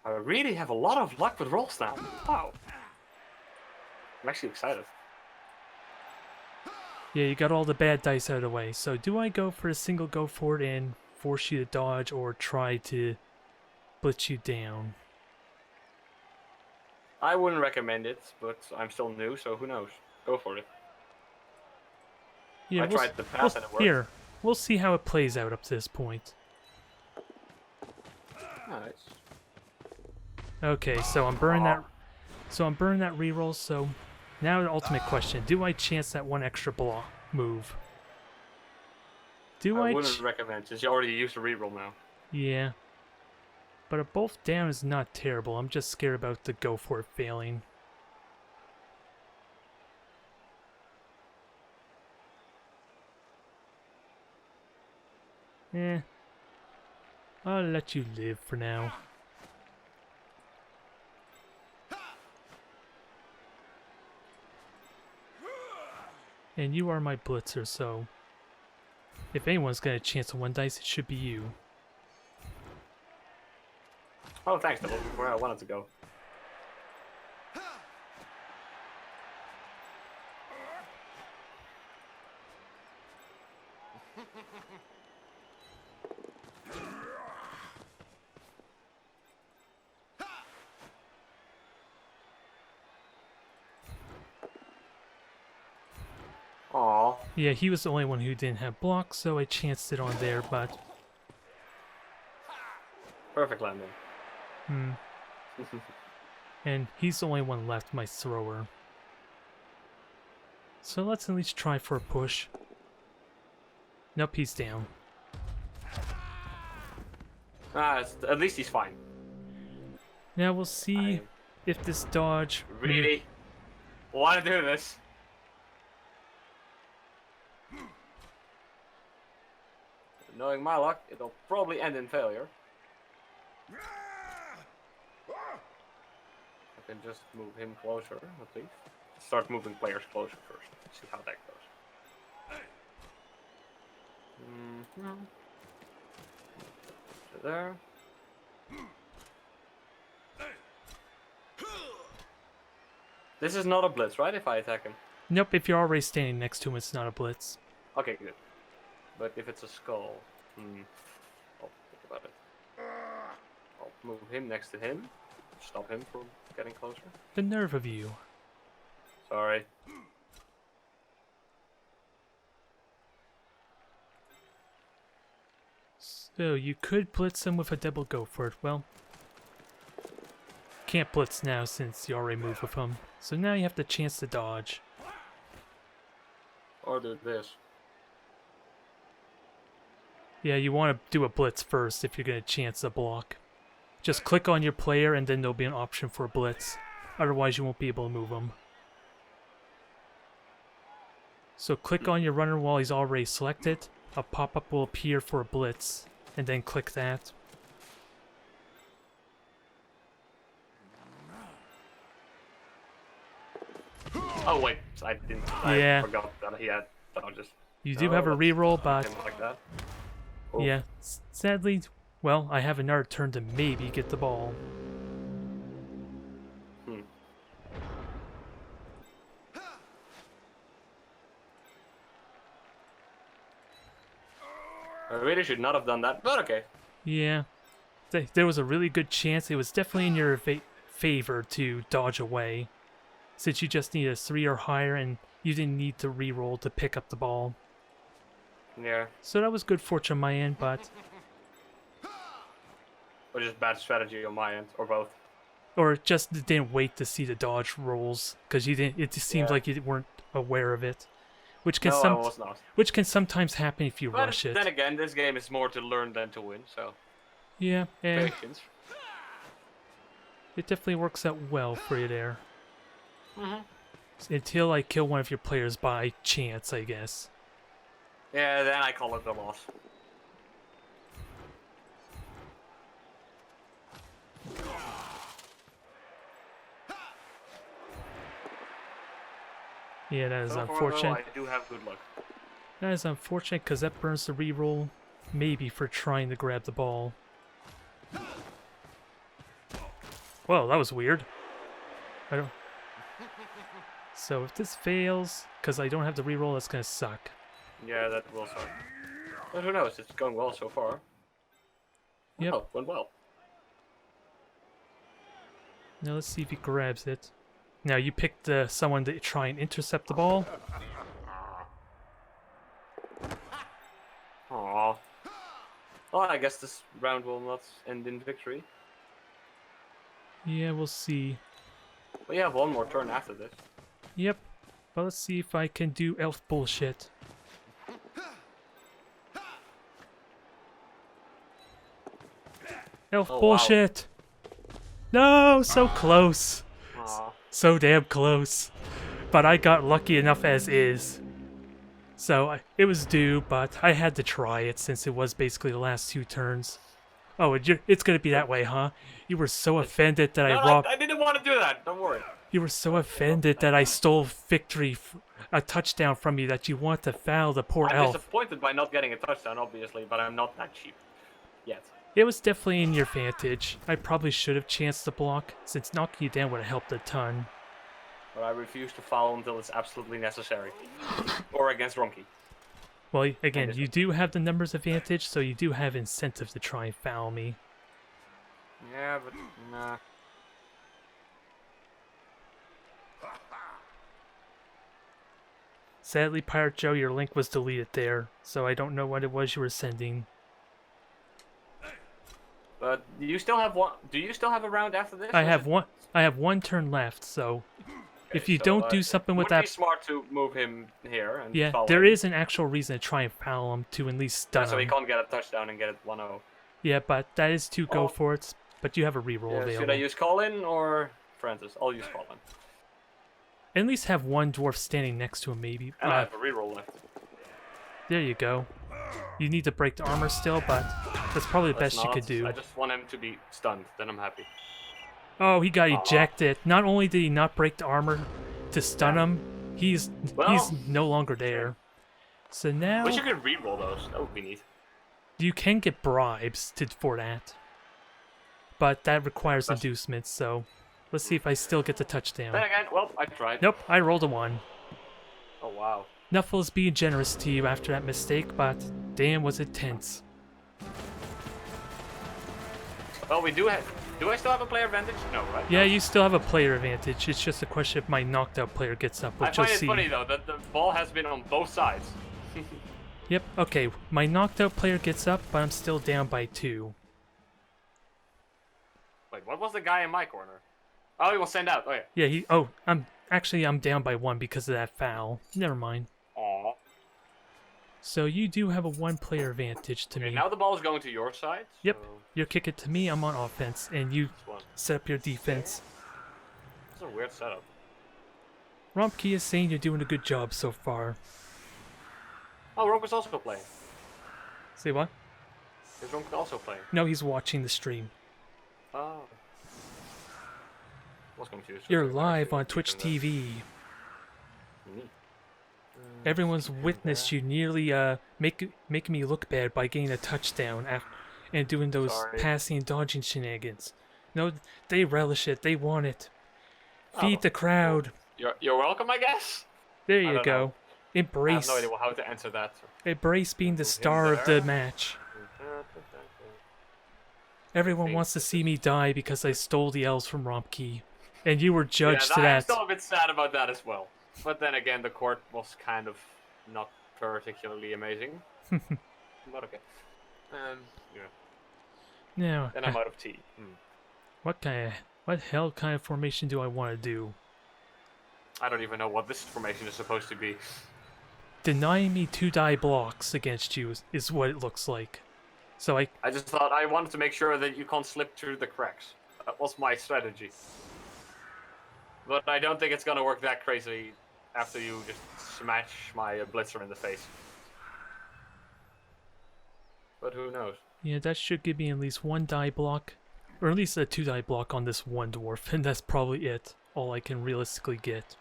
I really have a lot of luck with rolls now. Wow. I'm actually excited. Yeah, you got all the bad dice out of the way. So do I go for a single go for it and force you to dodge, or try to blitz you down? I wouldn't recommend it, but I'm still new, so who knows? Go for it. Yeah, I tried the pass and it worked. here. We'll see how it plays out up to this point. Nice. Okay, so I'm burning that. So I'm burning that reroll. So now the ultimate question: do I chance that one extra block move? I wouldn't recommend, since you already used a reroll now. Yeah. But a both down is not terrible. I'm just scared about the go for it failing. Eh. I'll let you live for now. And you are my blitzer, so if anyone's got a chance on one dice, it should be you. Oh, thanks. That was where I wanted to go. Aww. Yeah, he was the only one who didn't have blocks, so I chanced it on there, but... Perfect landing. And he's the only one left, my thrower. So let's at least try for a push. Nope, he's down. At least he's fine. Now we'll see if this dodge... Really? Want to do this? Knowing my luck, it'll probably end in failure. I can just move him closer, at least. Start moving players closer first. See how that goes. There. This is not a blitz, right? If I attack him. Nope, if you're already standing next to him, it's not a blitz. Okay, good. But if it's a skull, I'll think about it. I'll move him next to him. Stop him from getting closer. The nerve of you. Sorry. So you could blitz him with a double go for it. Well, can't blitz now since you already moved with him. So now you have the chance to dodge. Or do this. Yeah, you want to do a blitz first if you're going to chance a block. Just click on your player and then there'll be an option for a blitz. Otherwise you won't be able to move him. So click on your runner while he's already selected. A pop-up will appear for a blitz. And then click that. Oh wait, I didn't. Yeah. I forgot that he had dodges. You do have a reroll, but Like that. Oh. yeah, sadly, well, I have another turn to maybe get the ball. I really should not have done that, but okay. Yeah, there was a really good chance. It was definitely in your favor to dodge away, since you just needed a 3 or higher and you didn't need to reroll to pick up the ball. Yeah. So that was good fortune on my end, but... Or just bad strategy on my end, or both. Or just didn't wait to see the dodge rolls, because you didn't. It just seems like you weren't aware of it, which can I was not. which can sometimes happen if you But rush it. then again, this game is more to learn than to win, so Yeah, and patience. it definitely works out well for you there. Until I kill one of your players by chance, I guess. Yeah, then I call it a loss. Yeah, that is So far, unfortunate. though, I do have good luck. That is unfortunate because that burns the reroll, maybe for trying to grab the ball. Well, that was weird. I don't. So if this fails, because I don't have to reroll, that's gonna suck. Yeah, that will suck. But who knows? It's going well so far. Yep. Oh, went well. Now let's see if he grabs it. Now you picked someone to try and intercept the ball. Aww. Well, I guess this round will not end in victory. Yeah, we'll see. We have one more turn after this. Yep. But let's see if I can do elf bullshit. Elf Oh, bullshit! No, so close. Aww. So damn close. But I got lucky enough as is. So it was due, but I had to try it since it was basically the last 2 turns. Oh, it's gonna be that way, huh? You were so offended that I No, robbed. I didn't want to do that. Don't worry. You were so offended that I stole victory, a touchdown from you, that you want to foul the poor I'm elf. disappointed by not getting a touchdown, obviously, but I'm not that cheap yet. It was definitely in your advantage. I probably should have chanced the block, since knocking you down would have helped a ton. But I refuse to foul until it's absolutely necessary. Or against Ronky. Well, again, you do have the numbers advantage, so you do have incentive to try and foul me. Yeah, but nah. Sadly, Pirate Joe, your link was deleted there, so I don't know what it was you were sending. But do you still have one? Do you still have a round after this? I have one turn left, so if you don't do something with would be that, smart to move him here and yeah, foul there him. is an actual reason to try and foul him to at least stun So he him. can't get a touchdown and get it 1-0. Yeah, but that is to go Oh. for it. But you have a reroll Yeah, available. should I use Colin or Francis? I'll use Colin. At least have one dwarf standing next to him, maybe. And I have a reroll left. There you go. You need to break the armor still, but that's probably the Let's best you could not. do. I just want him to be stunned, then I'm happy. Oh, he got Aw. ejected. Not only did he not break the armor to stun him, he's Well, no longer there. So now Wish you could reroll those. That would be neat. you can get bribes for that, but that requires That's- inducements. So let's see if I still get the Then touchdown. again, well, I tried. Nope, I rolled a 1. Oh wow. Nuffle's being generous to you after that mistake, but damn was it tense. Well, we do have. Do I still have a player advantage? No, right? Yeah, No. you still have a player advantage. It's just a question if my knocked out player gets up, I which you'll find it see. funny though that the ball has been on both sides. Yep, okay. My knocked out player gets up, but I'm still down by 2. Wait, what was the guy in my corner? Oh, he was sent out. Oh yeah. Yeah, I'm down by 1 because of that foul. Never mind. Aww. So you do have a 1 player advantage to Okay, me. now the ball is going to your side. Yep. So You're kicking to me, I'm on offense, and you this one. set up your defense. It's a weird setup. Rompkey is saying you're doing a good job so far. Oh, Ronk is also playing. Say what? Is Ronk also playing? No, he's watching the stream. Oh. Was confused. You're live on Twitch TV. Neat. Everyone's witnessed you nearly making me look bad by getting a touchdown and doing those Sorry. passing and dodging shenanigans. No, they relish it. They want it. Feed Oh, the crowd. You're welcome, I guess. There I you don't go. know. I have Embrace. no idea how to answer that. Embrace being the Move him star of the there. match. Everyone Think wants to this see me die because I stole the elves from Rompkey. And you were judged yeah, to I'm that. still a bit sad about that as well. But then again, the court was kind of not particularly amazing. But okay. Yeah. Now, Then I'm out of tea. what hell kind of formation do I want to do? I don't even know what this formation is supposed to be. Denying me 2 die blocks against you is what it looks like. So I just thought I wanted to make sure that you can't slip through the cracks. That was my strategy. But I don't think it's gonna work that crazy after you just smash my blitzer in the face. But who knows? yeah, that should give me at least 1 die block. Or at least a 2 die block on this 1 dwarf, and that's probably it. All I can realistically get.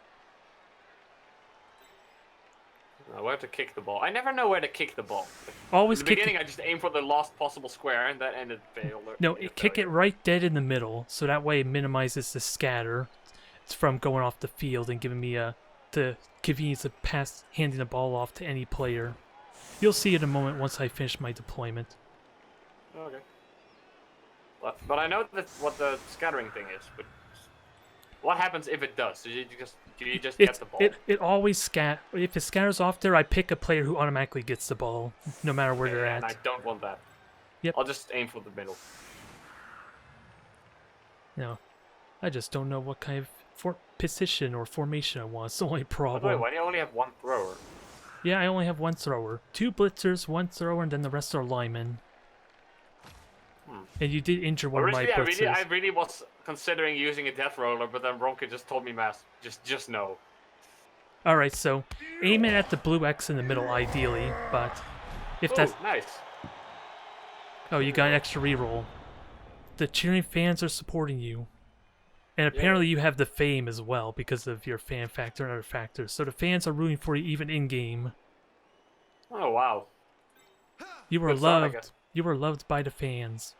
Where to kick the ball? I never know where to kick the ball. Always In the kick beginning, I just aim for the last possible square, and that ended failure. No, kick it right dead in the middle, so that way it minimizes the scatter. from going off the field and giving me the convenience of handing the ball off to any player. You'll see in a moment once I finish my deployment. Okay. But I know that's what the scattering thing is. But what happens if it does? Do you just get the ball? It always if it scatters off there, I pick a player who automatically gets the ball, no matter where they're at. And I don't want that. Yep. I'll just aim for the middle. No, I just don't know what kind of position or formation I want. It's the only problem. By the way, why do you only have one thrower? Yeah, I only have one thrower. 2 blitzers, 1 thrower, and then the rest are linemen. And you did injure one of my blitzers. I really was considering using a death roller, but then Ronke just told me, just no. Alright, so aim it at the blue X in the middle, ideally, but if that's... nice. Oh, you got an extra reroll. The cheering fans are supporting you. And apparently you have the fame as well, because of your fan factor and other factors. So the fans are rooting for you even in-game. Oh, wow. You were loved. You were loved by the fans.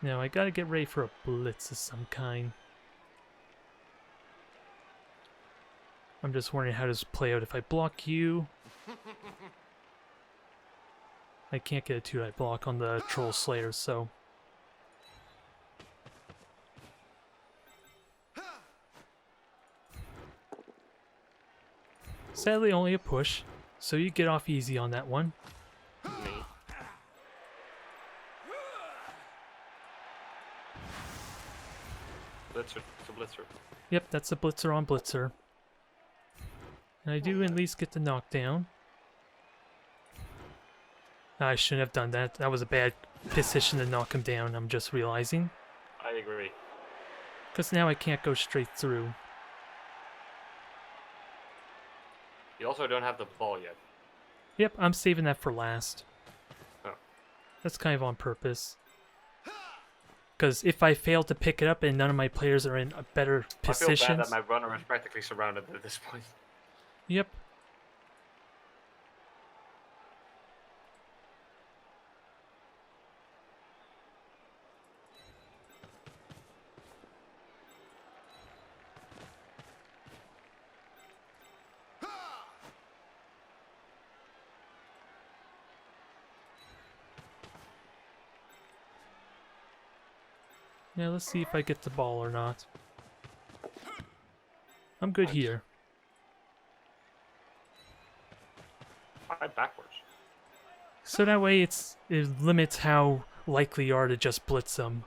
Now I gotta get ready for a blitz of some kind. I'm just wondering how does this play out if I block you. I can't get a 2-die block on the Troll Slayer, so... Sadly, only a push, so you get off easy on that one. Blitzer. It's a blitzer. Yep, that's a blitzer on blitzer. And I do at least get the knockdown. I shouldn't have done that. That was a bad position to knock him down, I'm just realizing. I agree. Because now I can't go straight through. You also don't have the ball yet. Yep, I'm saving that for last. Oh. That's kind of on purpose. Because if I fail to pick it up and none of my players are in a better positions... I feel bad that my runner is practically surrounded at this point. Yep. Now let's see if I get the ball or not. I'm good here. Right backwards. So that way it limits how likely you are to just blitz him.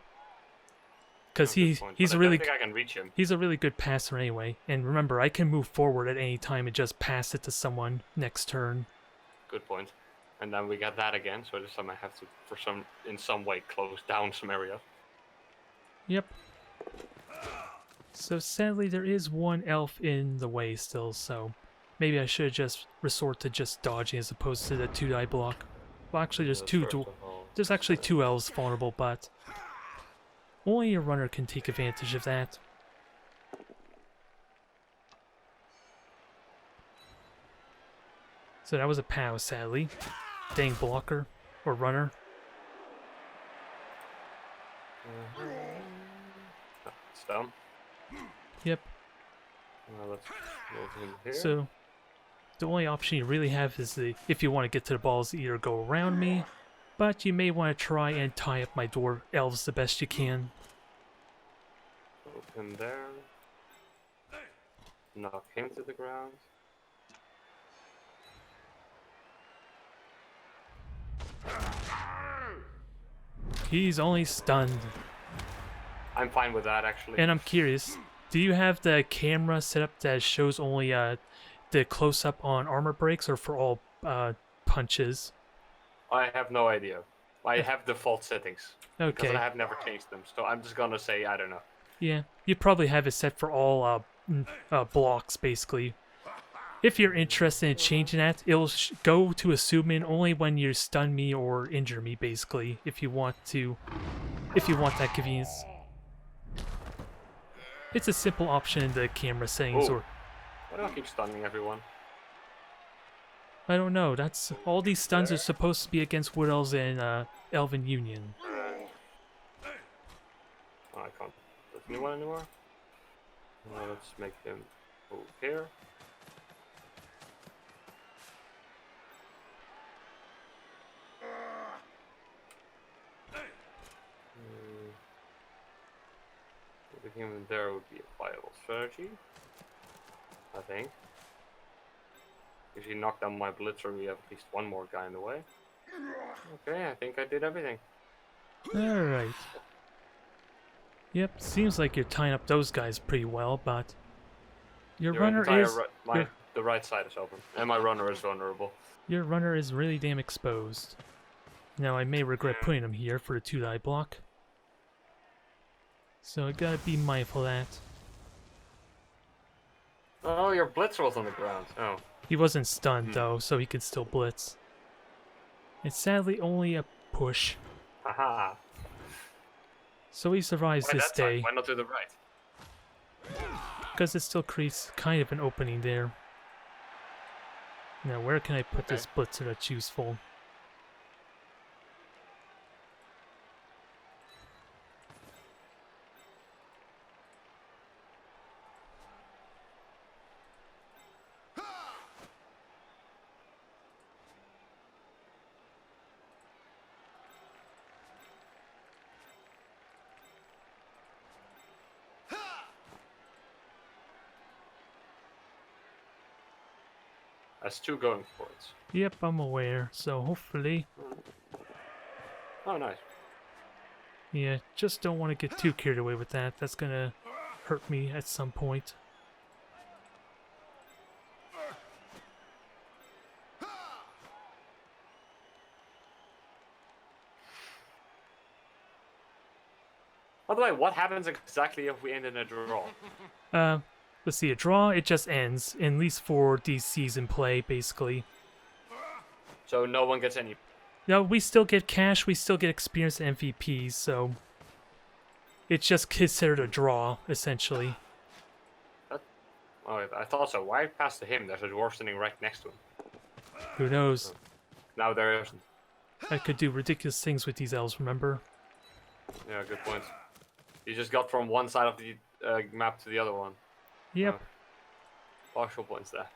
Because he's a really... I don't think I can reach him. He's a really good passer anyway. And remember, I can move forward at any time and just pass it to someone next turn. Good point. And then we got that again, so this time I have to, in some way, close down some areas. Yep. So sadly there is one elf in the way still, so maybe I should just resort to just dodging as opposed to the 2-die block. Well, actually there's actually 2 elves vulnerable, but only a runner can take advantage of that. So that was a POW, sadly. Dang blocker or runner. It's down. Yep. Let's move him here. So the only option you really have is if you want to get to the balls, either go around me, but you may want to try and tie up my dwarf elves the best you can. Move him there. Knock him to the ground. He's only stunned. I'm fine with that, actually. And I'm curious, do you have the camera set up that shows only the close-up on armor breaks or for all punches? I have no idea. I have default settings. Okay. Because I have never changed them, so I'm just gonna say I don't know. Yeah, you probably have it set for all blocks, basically. If you're interested in changing that, it'll go to assuming only when you stun me or injure me, basically, if you want that convenience. It's a simple option in the camera settings. Ooh. Or Why do I keep stunning everyone? I don't know, all these stuns are supposed to be against Wood Elves and Elven Union. Oh, I can't put a new one anymore. Let's make him move here. Putting him there would be a viable strategy, I think. If you knock down my blitzer, we have at least one more guy in the way. Okay, I think I did everything. Alright. Yep, seems like you're tying up those guys pretty well, but your runner is The right side is open, and my runner is vulnerable. your runner is really damn exposed. Now I may regret putting him here for the 2-die block. So I gotta be mindful of that. Oh, your blitzer was on the ground. Oh. He wasn't stunned though, so he could still blitz. It's sadly only a push. Haha. So he survives Why this that side? day, Why not to the right? because it still creates kind of an opening there. Now where can I put this blitzer that's useful? That's two going for it. Yep, I'm aware, so hopefully... Oh, nice. Yeah, just don't want to get too carried away with that. That's gonna hurt me at some point. By the way, what happens exactly if we end in a draw? Let's see, a draw, it just ends, at least for DCs in play, basically. So no one gets any. No, we still get cash, we still get experience and MVPs, so... It's just considered a draw, essentially. Oh, I thought so. Why pass to him? There's a dwarf standing right next to him. Who knows? Now there isn't. I could do ridiculous things with these elves, remember? Yeah, good point. You just got from one side of the map to the other one. Yep. Partial points there.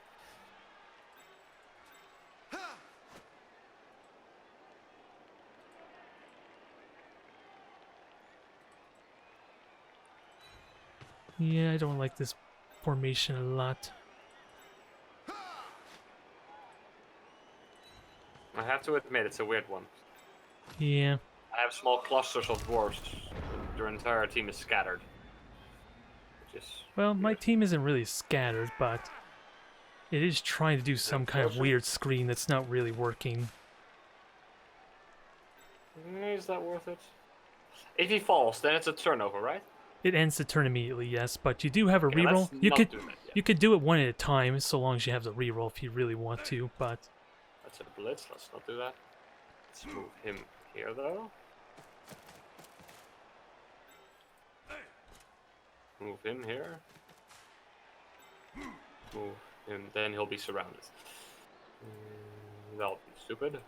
Yeah, I don't like this formation a lot. I have to admit, it's a weird one. Yeah. I have small clusters of dwarves. And their entire team is scattered. Which is Well, my team isn't really scattered, but it is trying to do some kind of weird screen that's not really working. Is that worth it? If he falls, then it's a turnover, right? It ends the turn immediately, yes, but you do have a Okay, reroll. let's You not could do that yet. you could do it one at a time, so long as you have the reroll if you really want to. But That's a blitz. Let's not do that. Let's move him here, though. Move him here. Move him. Then he'll be surrounded. That'll be stupid.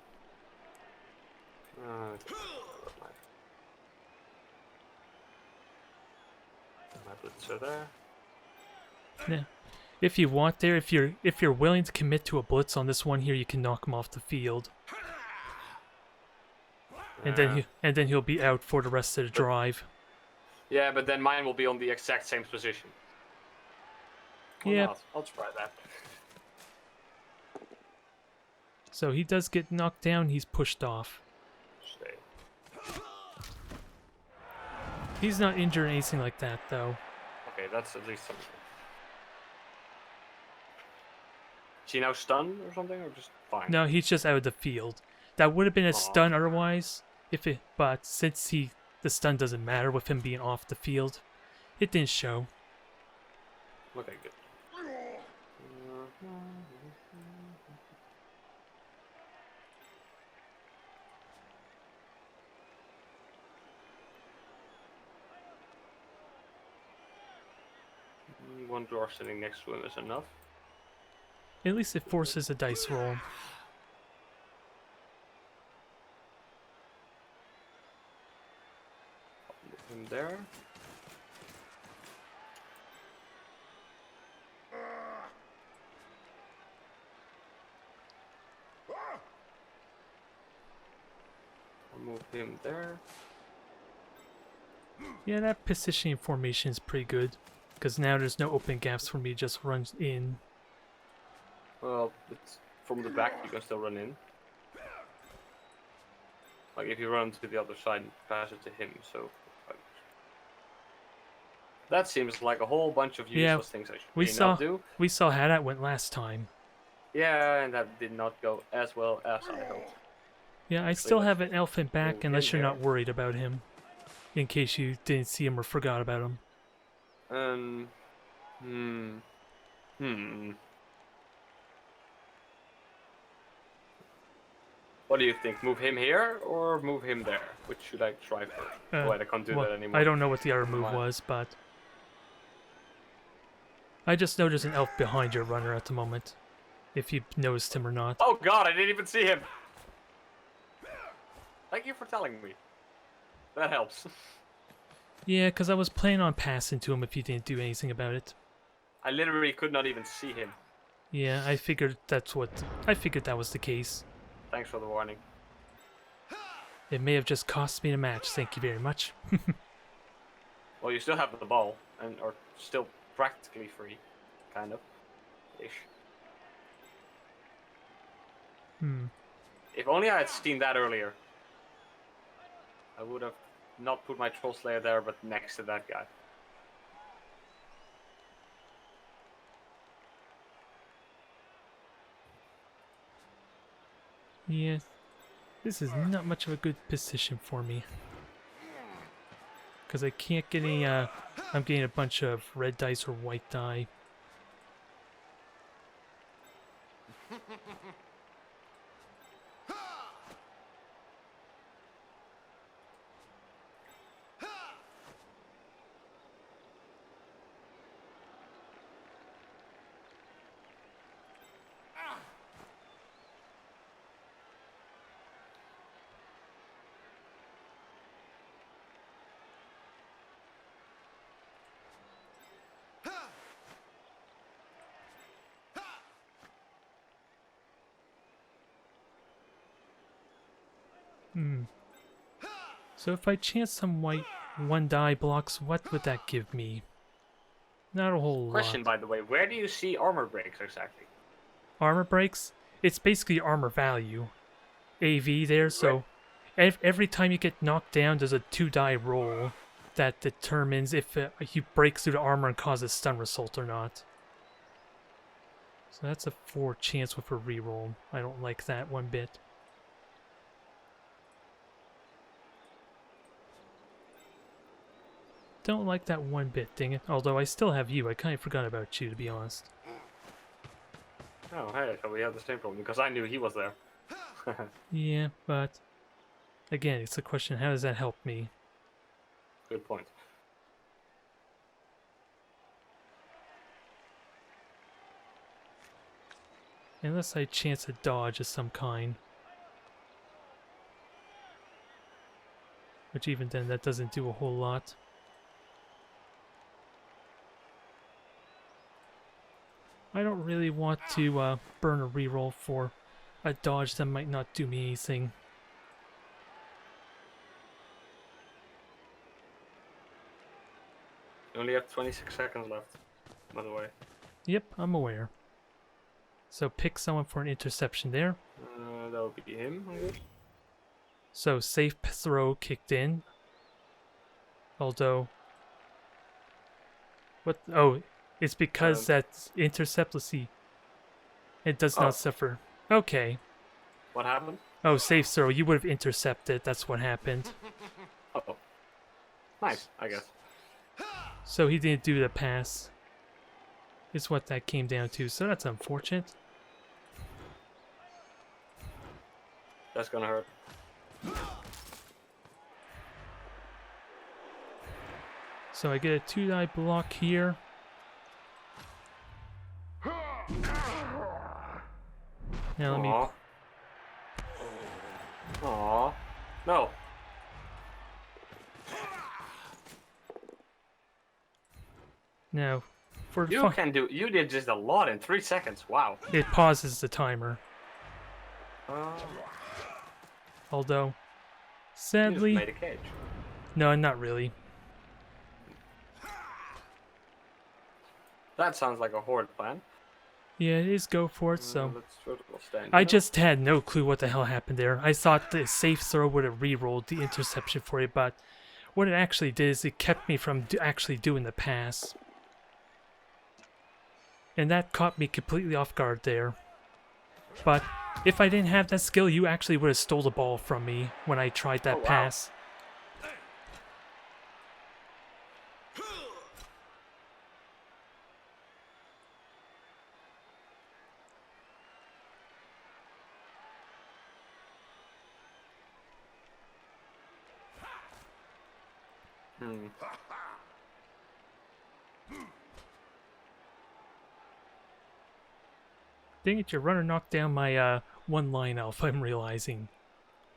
My blitzer there. yeah, if you want there, if you're willing to commit to a blitz on this one here, you can knock him off the field, and then he'll be out for the rest of the drive. Yeah, but then mine will be on the exact same position. Yeah. I'll try that. So he does get knocked down. He's pushed off. Stay. He's not injured or anything like that, though. Okay, that's at least something. Is he now stunned or something, or just fine? No, he's just out of the field. That would have been a stun otherwise, but since the stun doesn't matter with him being off the field, it didn't show. Okay, good. One dwarf sitting next to him is enough. At least it forces a dice roll. Move him there. move him there. Yeah, that positioning formation is pretty good. Because now there's no open gaps for me to just run in. Well, it's from the back you can still run in. Like if you run to the other side and pass it to him, so... That seems like a whole bunch of useless things I should not do. We saw how that went last time. Yeah, and that did not go as well as I hoped. Yeah, I still have an elf in back unless you're not worried about him. In case you didn't see him or forgot about him. What do you think? Move him here or move him there? Which should I try first? Wait, I can't do that anymore. I don't know what the other move was, but... I just know there's an elf behind your runner at the moment. If you noticed him or not. Oh god, I didn't even see him! Thank you for telling me. That helps. Yeah, because I was planning on passing to him if you didn't do anything about it. I literally could not even see him. Yeah, I figured that was the case. Thanks for the warning. It may have just cost me the match, thank you very much. Well, you still have the ball, and are still practically free. Kind of. Ish. If only I had seen that earlier. I would have not put my Troll Slayer there, but next to that guy. Yeah, this is not much of a good position for me. Because I can't get any, I'm getting a bunch of red dice or white die. So if I chance some white one die blocks, what would that give me? Not a whole lot. Question, by the way, where do you see armor breaks exactly? Armor breaks? It's basically armor value. AV there, so every time you get knocked down, there's a 2-die roll that determines if you break through the armor and causes stun result or not. So that's a 4 chance with a reroll. I don't like that one bit. Don't like that one bit, dang it. Although I still have you. I kind of forgot about you, to be honest. Oh, hey, so we have the same problem, because I knew he was there. Yeah, but... Again, it's a question, how does that help me? Good point. Unless I chance a dodge of some kind. Which even then, that doesn't do a whole lot. I don't really want to burn a reroll for a dodge that might not do me anything. You only have 26 seconds left, by the way. Yep, I'm aware. So pick someone for an interception there. That would be him, I guess. So safe throw kicked in. Although... What? Oh, it's because that intercept, let's see. It does not suffer. Okay. What happened? Oh, safe throw. You would have intercepted. That's what happened. Uh-oh. Nice, I guess. So he didn't do the pass. Is what that came down to. So that's unfortunate. That's gonna hurt. So I get a 2-die block here. Now let me... Aww. No. Now, for you did just a lot in 3 seconds. Wow. It pauses the timer. Although, You just Sadly, made a cage. no, not really. That sounds like a horde plan. Yeah, it is go for it, so... Let's vertical stand. I just had no clue what the hell happened there. I thought the safe throw would have re-rolled the interception for you, but what it actually did is it kept me from actually doing the pass. And that caught me completely off guard there. But if I didn't have that skill, you actually would have stole the ball from me when I tried that wow. pass. Dang it, your runner knocked down my one line elf, I'm realizing.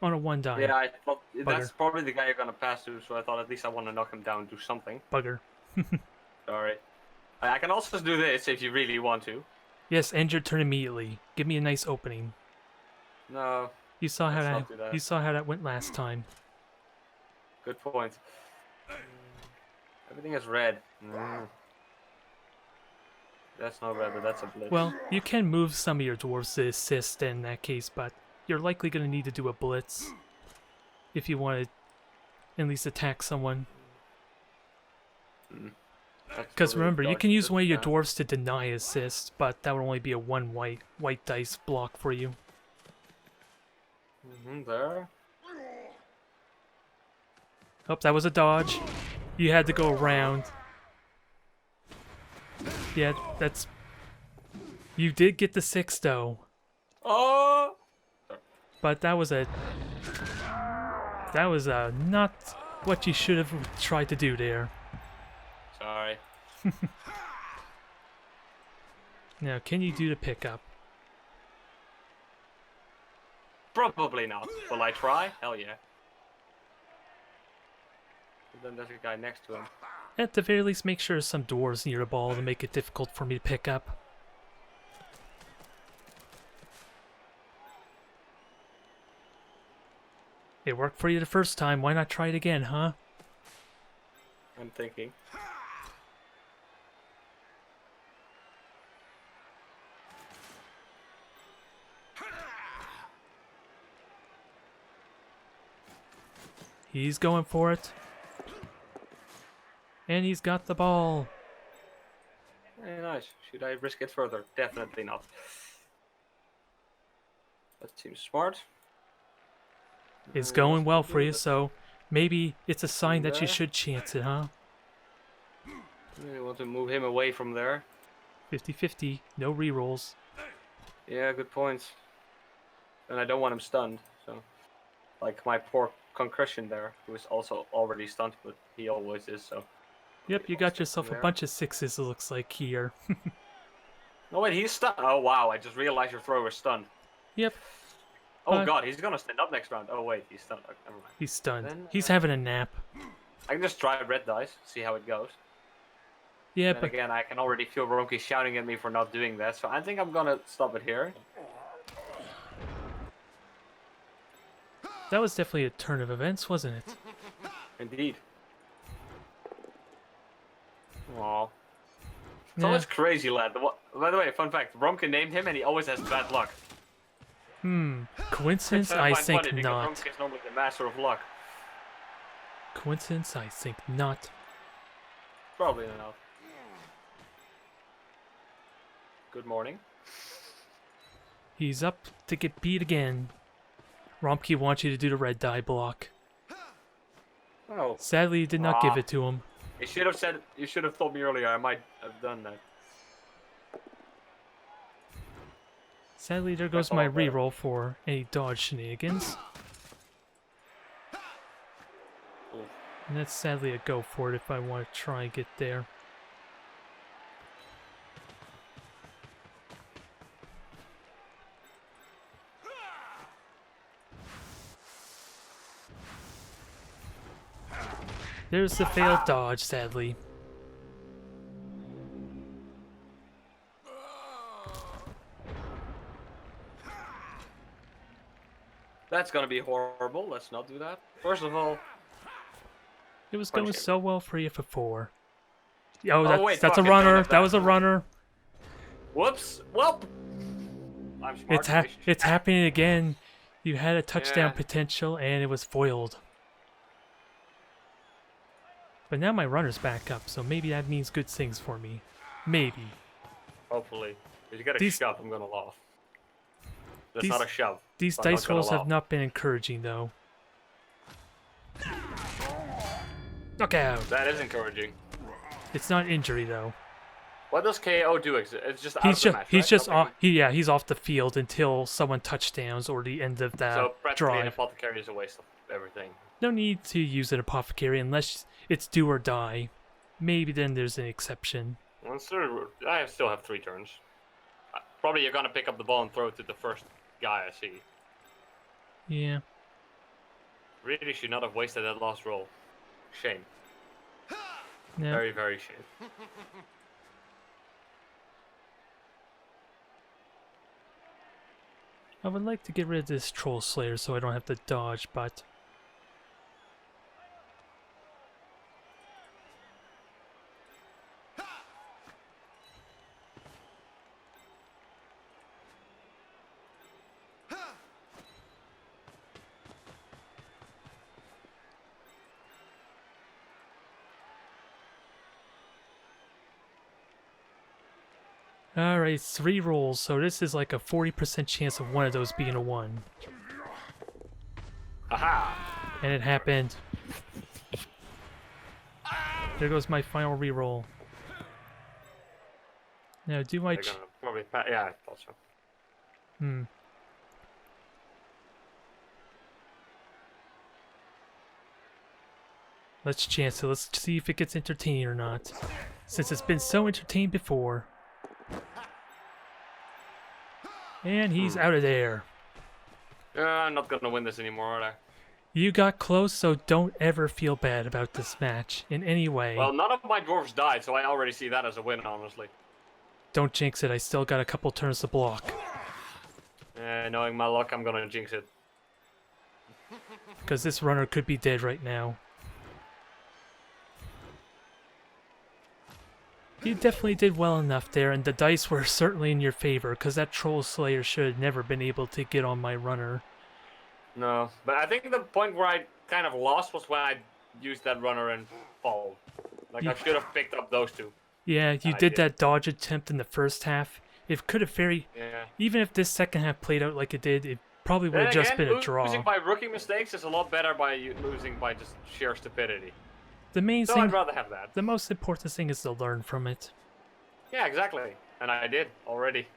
On a one die. Yeah, I thought Bugger. that's probably the guy you're gonna pass to, so I thought at least I want to knock him down, do something. Bugger. Sorry. I can also do this if you really want to. Yes, end your turn immediately. Give me a nice opening. No. You saw how Let's that, not do that. you saw how that went last time. Good point. Everything is red. That's not red, but that's a blitz. Well, you can move some of your dwarves to assist in that case, but you're likely going to need to do a blitz if you want to at least attack someone. Because remember, you can use one of your dwarves to deny assist, but that would only be a one white dice block for you. There. Oh, that was a dodge. You had to go around. Yeah, that's... You did get the 6 though. Oh! But that was a... That was not what you should have tried to do there. Sorry. Now, can you do the pickup? Probably not. Will I try? Hell yeah. And then there's a guy next to him. At the very least, make sure there's some dwarves near the ball to make it difficult for me to pick up. It worked for you the first time, why not try it again, huh? I'm thinking. He's going for it. And he's got the ball. Very nice. Should I risk it further? Definitely not. That seems smart. It's going well for you, so maybe it's a sign that you should chance it, huh? You want to move him away from there. 50-50, no rerolls. Yeah, good point. And I don't want him stunned, so... Like my poor concussion there, who is also already stunned, but he always is, so... Yep, you got yourself a bunch of 6s, it looks like, here. No, wait, he's stunned. Oh, wow, I just realized your thrower is stunned. Yep. Oh, God, he's gonna stand up next round. Oh, wait, he's stunned. Okay, never mind. He's stunned. Then, He's having a nap. I can just try red dice, see how it goes. Yeah, Then but again, I can already feel Ronki shouting at me for not doing that, so I think I'm gonna stop it here. that was definitely a turn of events, wasn't it? Indeed. Aww. It's Yeah. always crazy, lad. By the way, fun fact, Romkin named him and he always has bad luck. Coincidence? Which I find think funny because not. Romkin is normally the master of luck. Coincidence? I think not. Probably not. Good morning. He's up to get beat again. Romke wants you to do the red die block. Oh. Sadly, you did not give it to him. You should have said. You should have told me earlier. I might have done that. Sadly, there goes my reroll for any dodge shenanigans. And that's sadly a go for it if I want to try and get there. There's the failed dodge, sadly. That's gonna be horrible. Let's not do that. First of all, It was punish going him. so well for you for 4. Oh, Oh wait, that's fuck, a I don't runner. have That was a that. runner. Whoops. Well, I'm smart. It's happening again. You had a touchdown Yeah. potential and it was foiled. But now my runner's back up, so maybe that means good things for me. Maybe. Hopefully. If you get a These- shove, I'm gonna laugh. That's these- not a shove. These so I'm dice not gonna rolls have laugh. not been encouraging, though. Knockout. That is encouraging. It's not injury, though. What does KO do? It's just out of the match, He's right? just Okay. off. He's off the field until someone touchdowns or the end of the So practically an drive. apothecary is a waste of everything. No need to use an apothecary unless it's do or die. Maybe then there's an exception. Well, I still have 3 turns. Probably you're gonna pick up the ball and throw it to the first guy I see. Yeah. Really should not have wasted that last roll. Shame. No. Very, very shame. I would like to get rid of this Troll Slayer so I don't have to dodge, but... Alright, 3 rolls, so this is like a 40% chance of one of those being a 1. Aha! And it happened. There goes my final reroll. Now, do I... They're gonna probably yeah, I thought so. Let's chance it. Let's see if it gets entertaining or not. Since it's been so entertained before. And he's out of there. I'm not gonna win this anymore, are I? You got close, so don't ever feel bad about this match in any way. Well, none of my dwarves died, so I already see that as a win, honestly. Don't jinx it. I still got a couple turns to block. Knowing my luck, I'm gonna jinx it. Because this runner could be dead right now. You definitely did well enough there, and the dice were certainly in your favor, because that Troll Slayer should have never been able to get on my runner. No, but I think the point where I kind of lost was when I used that runner and followed. Like, I should have picked up those 2. Yeah, you I did did. that dodge attempt in the first half. It could have Yeah. even if this second half played out like it did, it probably would Then have just again, been a draw. losing by rookie mistakes is a lot better by losing by just sheer stupidity. The main So thing, I'd rather have that. the most important thing is to learn from it. Yeah, exactly. And I did already.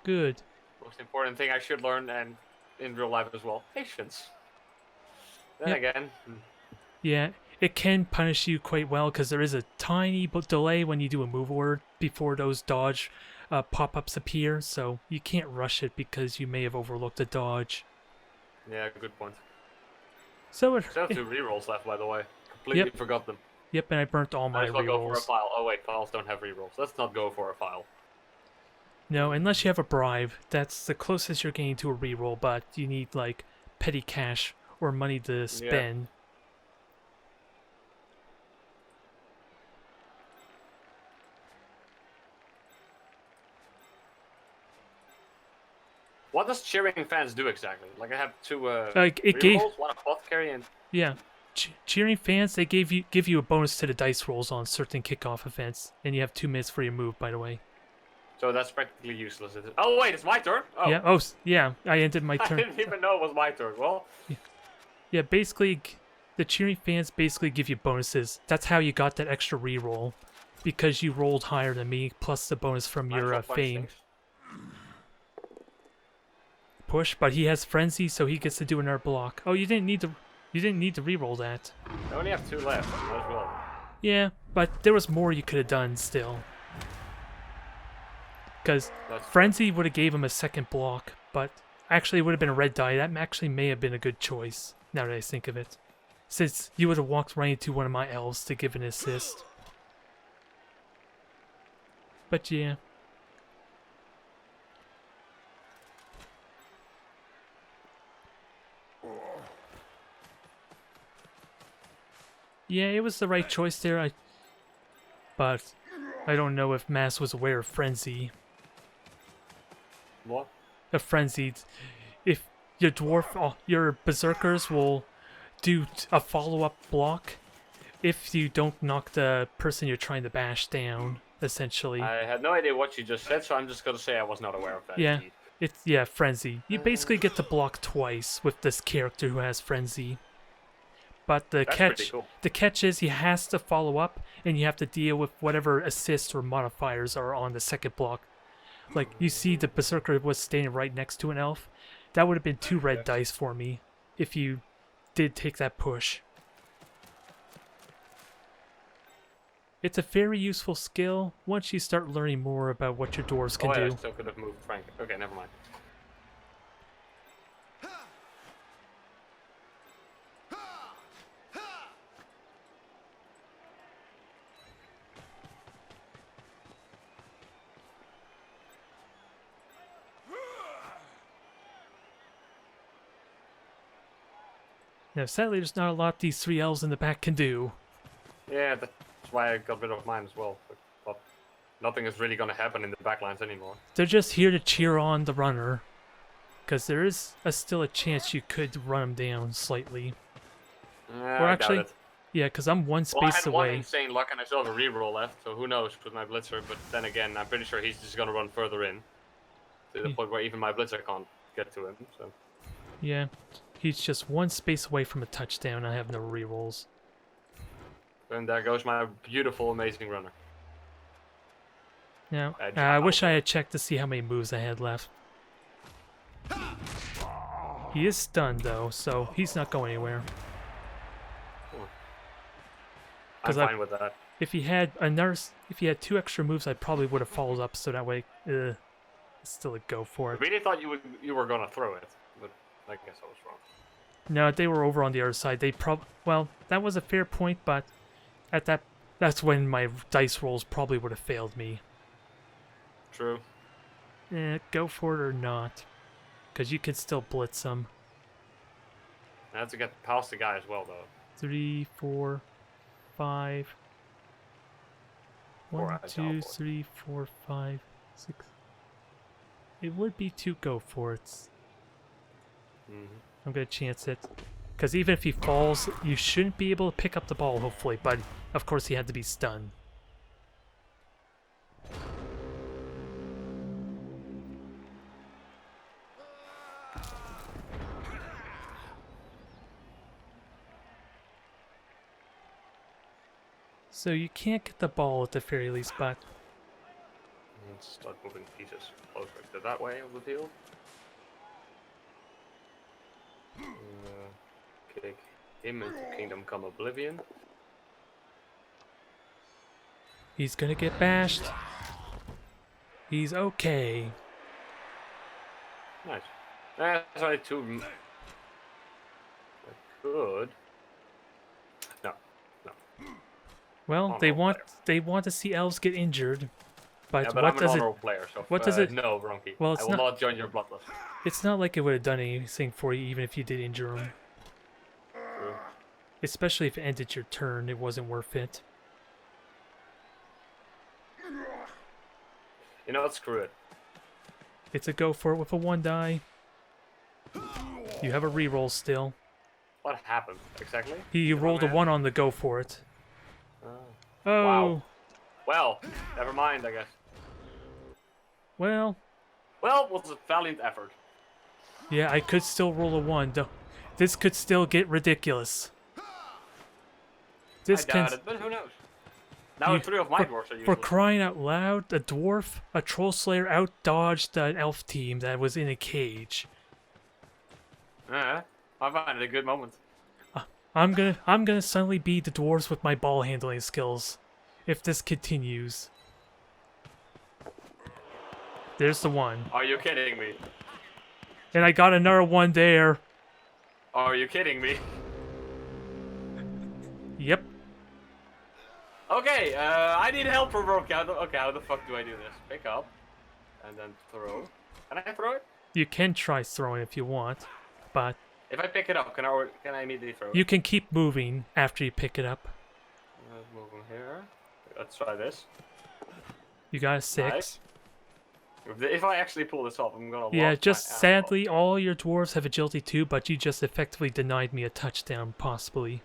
Good. Most important thing I should learn, and in real life as well, patience. Then Yep. again, Yeah, it can punish you quite well because there is a tiny delay when you do a move word before those dodge pop-ups appear, so you can't rush it because you may have overlooked a dodge. yeah, good point. So it, Still have 2 rerolls left, by the way. Completely forgot them. yep, and I burnt all Might my as well go for a rerolls. file. Oh wait, files don't have rerolls. Let's not go for a file. No, unless you have a bribe, that's the closest you're getting to a reroll, but you need like petty cash or money to spend. What does cheering fans do exactly? Like I have 2 Like it rerolls, gave, 1 apothecary, and yeah, cheering fans. They give you a bonus to the dice rolls on certain kickoff events, and you have 2 minutes for your move. By the way. so that's practically useless. Is it? Oh wait, it's my turn. Oh, Yeah. Oh, yeah. I ended my I turn. didn't even know it was my turn. Well, Yeah. Basically, the cheering fans basically give you bonuses. That's how you got that extra reroll, because you rolled higher than me, plus the bonus from your Natural punch fame. things. Push, but he has frenzy, so he gets to do another block. Oh, you didn't need to reroll that. I only have 2 left. Might as well. Yeah, but there was more you could have done still. Because That's frenzy would have gave him a second block, but actually it would have been a red die. That actually may have been a good choice, now that I think of it. Since you would have walked right into one of my elves to give an assist. But yeah. Yeah, it was the right choice there. But I don't know if Mass was aware of Frenzy. What? A Frenzy. If your your Berserkers will do a follow-up block if you don't knock the person you're trying to bash down, essentially. I had no idea what you just said, so I'm just gonna say I was not aware of that. Yeah, Indeed. Frenzy. You basically get to block twice with this character who has Frenzy. But That's pretty cool. the catch is he has to follow up, and you have to deal with whatever assists or modifiers are on the second block. Like, you see the Berserker was standing right next to an elf. That would have been 2 red dice for me if you did take that push. It's a very useful skill once you start learning more about what your dwarves can do. I still could have moved Frank. Okay, never mind. Now, sadly, there's not a lot these 3 elves in the back can do. Yeah, that's why I got rid of mine as well. But nothing is really gonna happen in the backlines anymore. They're just here to cheer on the runner. Because there is still a chance you could run them down slightly. Or actually, yeah, because I'm one space I had away. one insane luck and I still have a reroll left, so who knows with my blitzer. But then again, I'm pretty sure he's just gonna run further in to the point where even my blitzer can't get to him. So yeah, he's just one space away from a touchdown. I have no rerolls. and there goes my beautiful, amazing runner. Now, I wish I had checked to see how many moves I had left. He is stunned though, so he's not going anywhere. I'm fine with that. If he had 2 extra moves, I probably would have followed up. So that way, it's still a go for I it. really thought you were gonna throw it, but I guess I was wrong. No, they were over on the other side. Well, that was a fair point, but that's when my dice rolls probably would have failed me. True. Go for it or not, because you can still blitz them. I have to get past the guy as well, though. 3, 4, 5. 1, 2, 3, 4, 5, 6. It would be 2 go for it. I'm gonna chance it, because even if he falls, you shouldn't be able to pick up the ball. Hopefully, but of course he had to be stunned. So you can't get the ball at the very least, but Let's start moving pieces closer to that way of the field. Kick him into Kingdom Come Oblivion. he's gonna get bashed. He's okay. Nice. That's only 2. I could. No. Well, they want to see elves get injured, but, Yeah, but what I'm an does it? honorable player, so what does it? no, Bronky. Well, I it's will not join your bloodlust. It's not like it would have done anything for you, even if you did injure him. True. Especially if it ended your turn, it wasn't worth it. You know what? Screw it. It's a go for it with a 1 die. You have a reroll still. What happened exactly? He rolled a 1 on the go for it. Oh. Wow. Well, never mind, I guess. Well, Well, it was a valiant effort. yeah, I could still roll a 1. This could still get ridiculous. I doubt it, but who knows? Now 3 of my dwarfs are useless. For crying out loud, a dwarf, a troll slayer out-dodged an elf team that was in a cage. I find it a good moment. I'm gonna suddenly beat the dwarves with my ball handling skills, if this continues. There's the 1. Are you kidding me? And I got another 1 there. Are you kidding me? Yep. Okay, I need help from Roke. Okay, how the fuck do I do this? Pick up, and then throw. Can I throw it? You can try throwing if you want, but If I pick it up, can I immediately throw it? you can keep moving after you pick it up. let's try this. You got a 6. Nice. If I actually pull this off, I'm gonna. Yeah, laugh just my ass sadly, all your dwarves have agility 2, but you just effectively denied me a touchdown, possibly.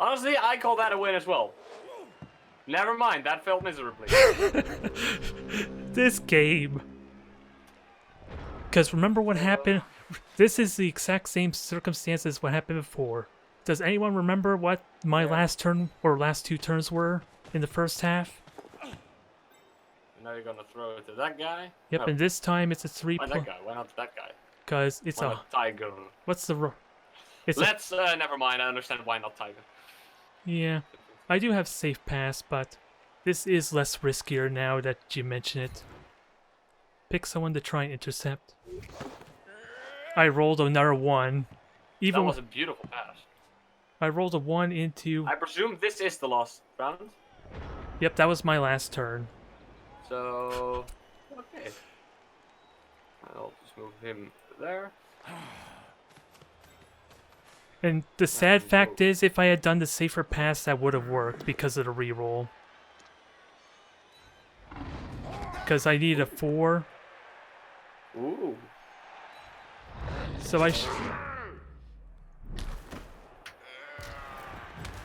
off. Honestly, I call that a win as well. Never mind, that failed miserably. This game. Because remember what happened? This is the exact same circumstances what happened before. Does anyone remember what my last turn or last 2 turns were in the first half? Now you're gonna throw it to that guy? Yep, No. and this time it's a 3 Why that guy? Why not that guy? because it's Why a not Tiger? what's the it's Let's never mind. I understand why not Tiger. yeah. I do have safe pass, but this is less riskier now that you mention it. Pick someone to try and intercept. I rolled another 1. Even That was a beautiful pass. I rolled a 1 into. I presume this is the last round. Yep, that was my last turn. So okay. I'll just move him there. And the sad fact is, if I had done the safer pass, that would have worked because of the reroll. Because I need a 4. Ooh. So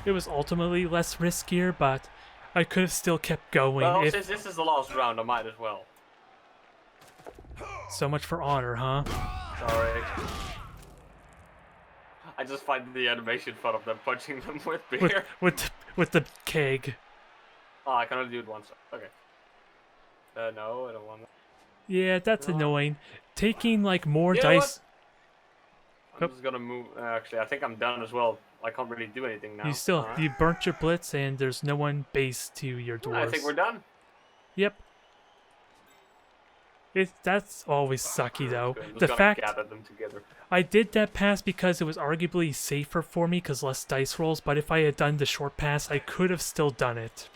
it was ultimately less riskier, but I could have still kept going. Well, If since this is the last round, I might as well. so much for honor, huh? Sorry. I just find the animation fun of them punching them with beer. With the keg. Oh, I can only do it once. Okay. No, I don't want that. Yeah, that's No. annoying. Taking like more You know dice. I'm just gonna move. Actually, I think I'm done as well. I can't really do anything now. You still Alright. you burnt your blitz, and there's no one base to your dwarves. I think we're done. Yep. That's always sucky though. I'm just The gonna fact gather them together. I did that pass because it was arguably safer for me because less dice rolls, but if I had done the short pass, I could have still done it.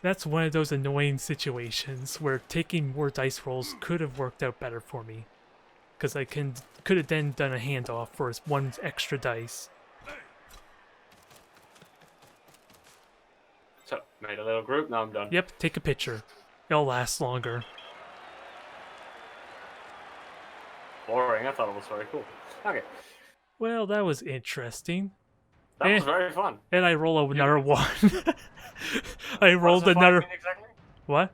That's one of those annoying situations where taking more dice rolls could have worked out better for me. Because I could have then done a handoff for 1 extra dice. So, made a little group, now I'm done. Yep, take a picture. It'll last longer. Boring, I thought it was very cool. Okay, Well, that was interesting. that was Eh. very fun. And I roll another 1. I What rolled does the fine another... mean exactly? What?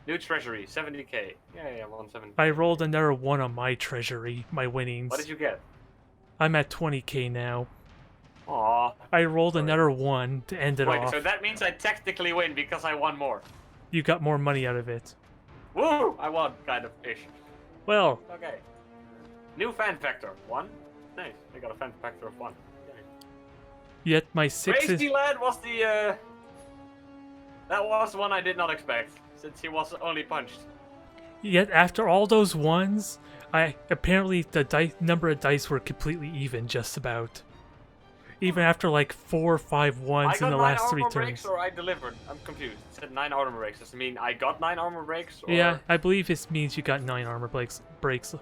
New treasury, 70k. Yeah, 170. I rolled another 1 on my treasury, my winnings. What did you get? I'm at 20k now. Aw. I rolled Sorry. another 1 to end it Wait, off. so that means I technically win because I won more. You got more money out of it. Woo! I won, kind of ish. Well, Okay. New fan factor, 1. Nice. I got a fan factor of 1. Okay. yet my 6 is... Crazy Lad was the that was one I did not expect, since he was only punched. Yet after all those 1s, apparently the number of dice were completely even, just about. Even after like 4 or 5 I ones got in the 9 last 3 armor breaks, turns. or I delivered. I'm confused. It said 9 armor breaks. Does it mean I got 9 armor breaks? Or... Yeah, I believe this means you got 9 armor breaks.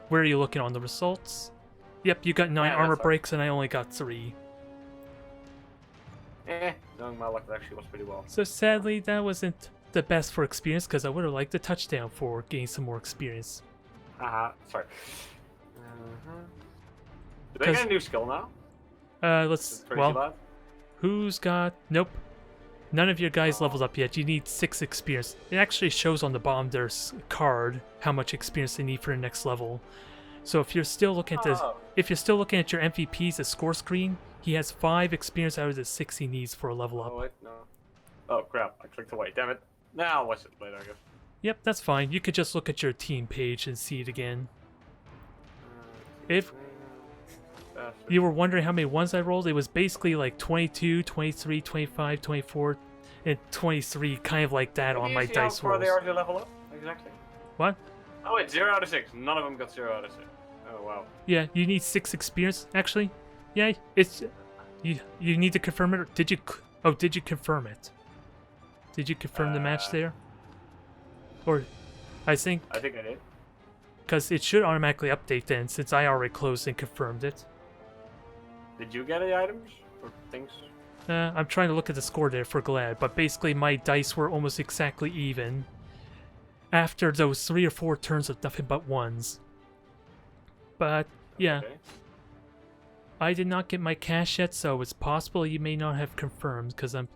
Where are you looking on the results? Yep, you got 9 Yeah, armor that's right. breaks and I only got 3. Knowing my luck, that actually was pretty well. So sadly, that wasn't the best for experience because I would have liked the touchdown for getting some more experience. Sorry. Do I get a new skill now? Let's... Crazy Well, Lad? who's got... Nope. None of your guys leveled up yet. You need 6 experience. It actually shows on the bottom their card how much experience they need for the next level. So if you're still looking at Oh. if you're still looking at your MVP's score screen, he has 5 experience out of the 6 he needs for a level up. Oh, wait, no. Oh, crap. I clicked away. Damn it. Now I'll watch it later, I guess. Yep, that's fine. You could just look at your team page and see it again. If you were wondering how many ones I rolled, it was basically like 22, 23, 25, 24, and 23, kind of like that on my dice How far they rolls. are to level up? Exactly. What? Oh, wait, 0 out of 6. None of them got 0 out of 6. Oh, wow. Yeah, you need 6 experience. Actually, yeah, it's you need to confirm it. Or did you? Oh, did you confirm it? Did you confirm the match there? Or, I think I think I did. because it should automatically update then, since I already closed and confirmed it. Did you get any items or things? I'm trying to look at the score there for Glad, but basically my dice were almost exactly even after those 3 or 4 turns of nothing but ones. But yeah, Okay. I did not get my cash yet, so it's possible you may not have confirmed because I'm.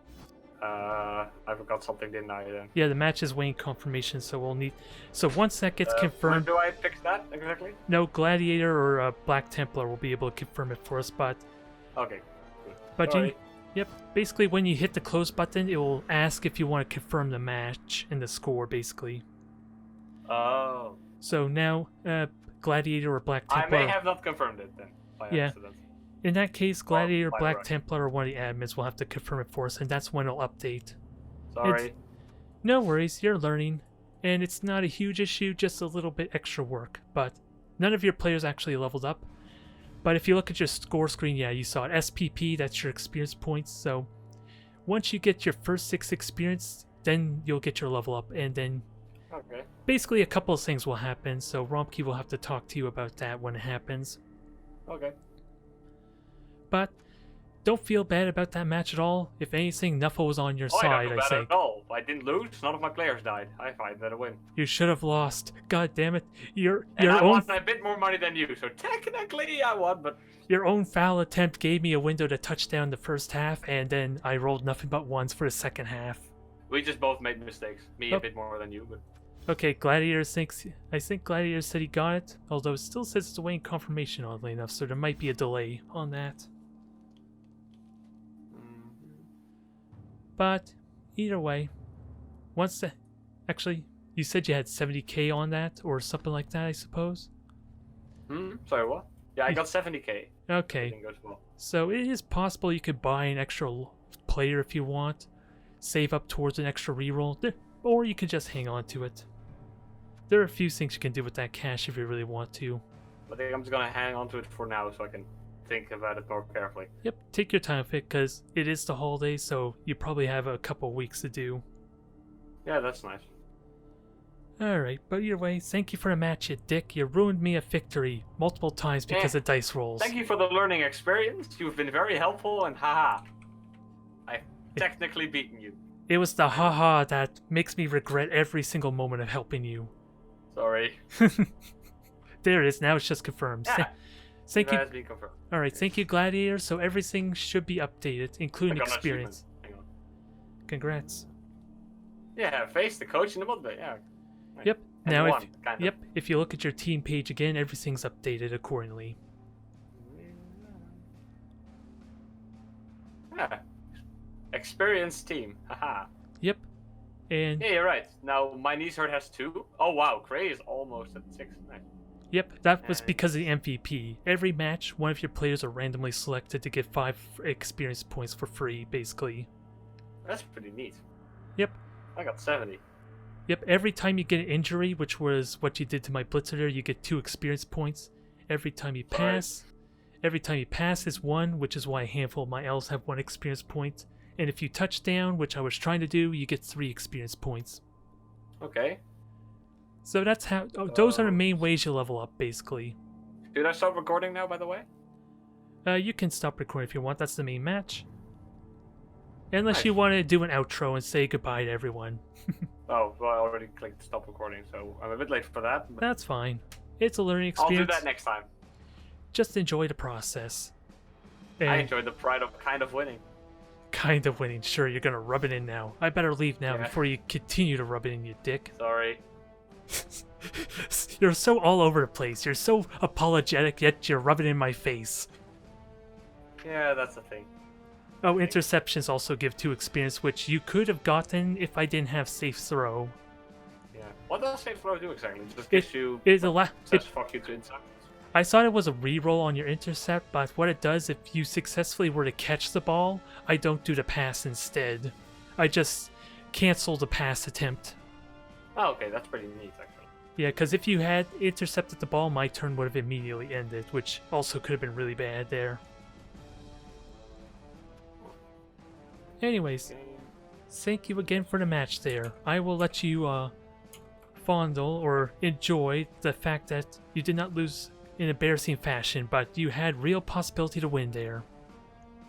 I forgot something, didn't I? Then. Yeah, the match is waiting confirmation, so we'll need. So once that gets When confirmed, do I fix that exactly? no Gladiator or Black Templar will be able to confirm it for us. But Okay. Good. But Sorry. yep, basically when you hit the close button, it will ask if you want to confirm the match and the score, basically. Oh. So now, Gladiator or Black I Templar. may have not confirmed it then. By Yeah. accident. In that case, Gladiator, by Black right. Templar, or one of the admins will have to confirm it for us, and that's when it'll update. Sorry. No worries, you're learning. And it's not a huge issue, just a little bit extra work. But none of your players actually leveled up. But if you look at your score screen, yeah, you saw it. SPP, that's your experience points. So once you get your first 6 experience, then you'll get your level up. And then Okay. basically a couple of things will happen. So Romkey will have to talk to you about that when it happens. Okay. But don't feel bad about that match at all. If anything, Nuffle was on your I side, don't I feel bad think. at all. I didn't lose. None of my players died. I find that a win. You should have lost. God damn it. Your And I own won a bit more money than you, so technically I won, but your own foul attempt gave me a window to touchdown the first half, and then I rolled nothing but ones for the second half. we just both made mistakes. Me Oh. a bit more than you, but Okay, Gladiator thinks. I think Gladiator said he got it, although it still says it's awaiting confirmation, oddly enough, so there might be a delay on that. But either way, once the. Actually, you said you had 70k on that, or something like that, I suppose? Sorry, what? Yeah, I got 70k. Okay, Everything goes well. so it is possible you could buy an extra player if you want, save up towards an extra reroll, or you could just hang on to it. There are a few things you can do with that cash if you really want to. I think I'm just gonna hang on to it for now so I can think about it more carefully. Yep, take your time with it, because it is the holidays, so you probably have a couple weeks to do. Yeah, that's nice. Alright, but either way, thank you for the match, you dick. You ruined me a victory multiple times because of dice rolls. Thank you for the learning experience. You've been very helpful, and haha. I've technically beaten you. It was the haha that makes me regret every single moment of helping you. Sorry. There it is, now it's just confirmed. Yeah. Thank That you. has been confirmed. Alright, thank you, Gladiator. So everything should be updated, I including got an experience. achievement. Hang on. Congrats. Yeah, face the coach in the mud. Yeah. Nice. Yep. And Now, won, kind of. yep. If you look at your team page again, everything's updated accordingly. Yeah. Experienced team. Haha. Yep. And Yeah, you're right. Now my knees hurt has 2. Oh wow, Cray is almost at 6. Nice. yep, that was And- because of the MVP. Every match, one of your players are randomly selected to get 5 experience points for free, basically. That's pretty neat. Yep. I got 70. Yep. Every time you get an injury, which was what you did to my blitzer there, you get 2 experience points. Every time you Sorry. pass, is 1, which is why a handful of my elves have 1 experience point. And if you touch down, which I was trying to do, you get 3 experience points. Okay. So that's how. Those are the main ways you level up, basically. Did I stop recording now, by the way? You can stop recording if you want. That's the main match. Unless you Nice. want to do an outro and say goodbye to everyone. Oh, well, I already clicked stop recording, so I'm a bit late for that. But That's fine. It's a learning I'll do experience. that next time. Just enjoy the process. I And enjoyed the pride of kind of winning. kind of winning. Sure, you're gonna rub it in now. I better leave now Yeah. before you continue to rub it in, you dick. Sorry. You're so all over the place. You're so apologetic, yet you're rubbing it in my face. Yeah, that's the thing. Oh, interceptions also give 2 experience, which you could have gotten if I didn't have safe throw. Yeah. What does safe throw do exactly? It just gives you It allows. says fuck you to interceptions. I thought it was a reroll on your intercept, but what it does, if you successfully were to catch the ball, I don't do the pass instead. I just cancel the pass attempt. Oh, okay, that's pretty neat actually. Yeah, because if you had intercepted the ball, my turn would have immediately ended, which also could have been really bad there. Anyways, Okay. thank you again for the match there. I will let you fondle or enjoy the fact that you did not lose in embarrassing fashion, but you had real possibility to win there.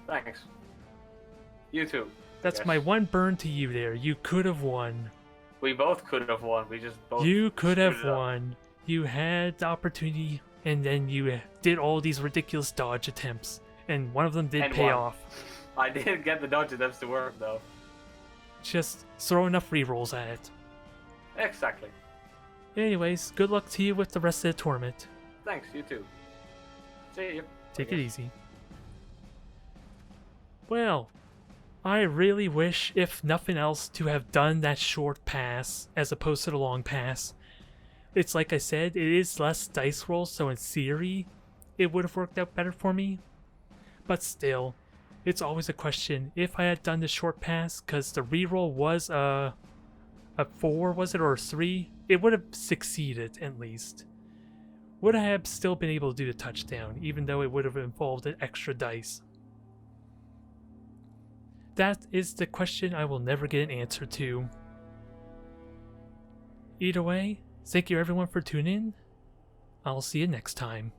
Thanks. You too. That's Yes. my one burn to you there. You could have won. We both could have won. We just both. You could screwed have it up. won. You had the opportunity, and then you did all these ridiculous dodge attempts, and one of them did And pay won. off. I didn't get the dodge attempts to work though. Just throw enough rerolls at it. Exactly. Anyways, good luck to you with the rest of the tournament. Thanks. You too. See you. Take it easy. Well, I really wish, if nothing else, to have done that short pass as opposed to the long pass. It's like I said, it is less dice rolls, so in theory, it would have worked out better for me. But still, it's always a question. If I had done the short pass, because the reroll was a 4, was it, or a 3? It would have succeeded, at least. Would I have still been able to do the touchdown, even though it would have involved an extra dice? That is the question I will never get an answer to. Either way, thank you everyone for tuning in. I'll see you next time.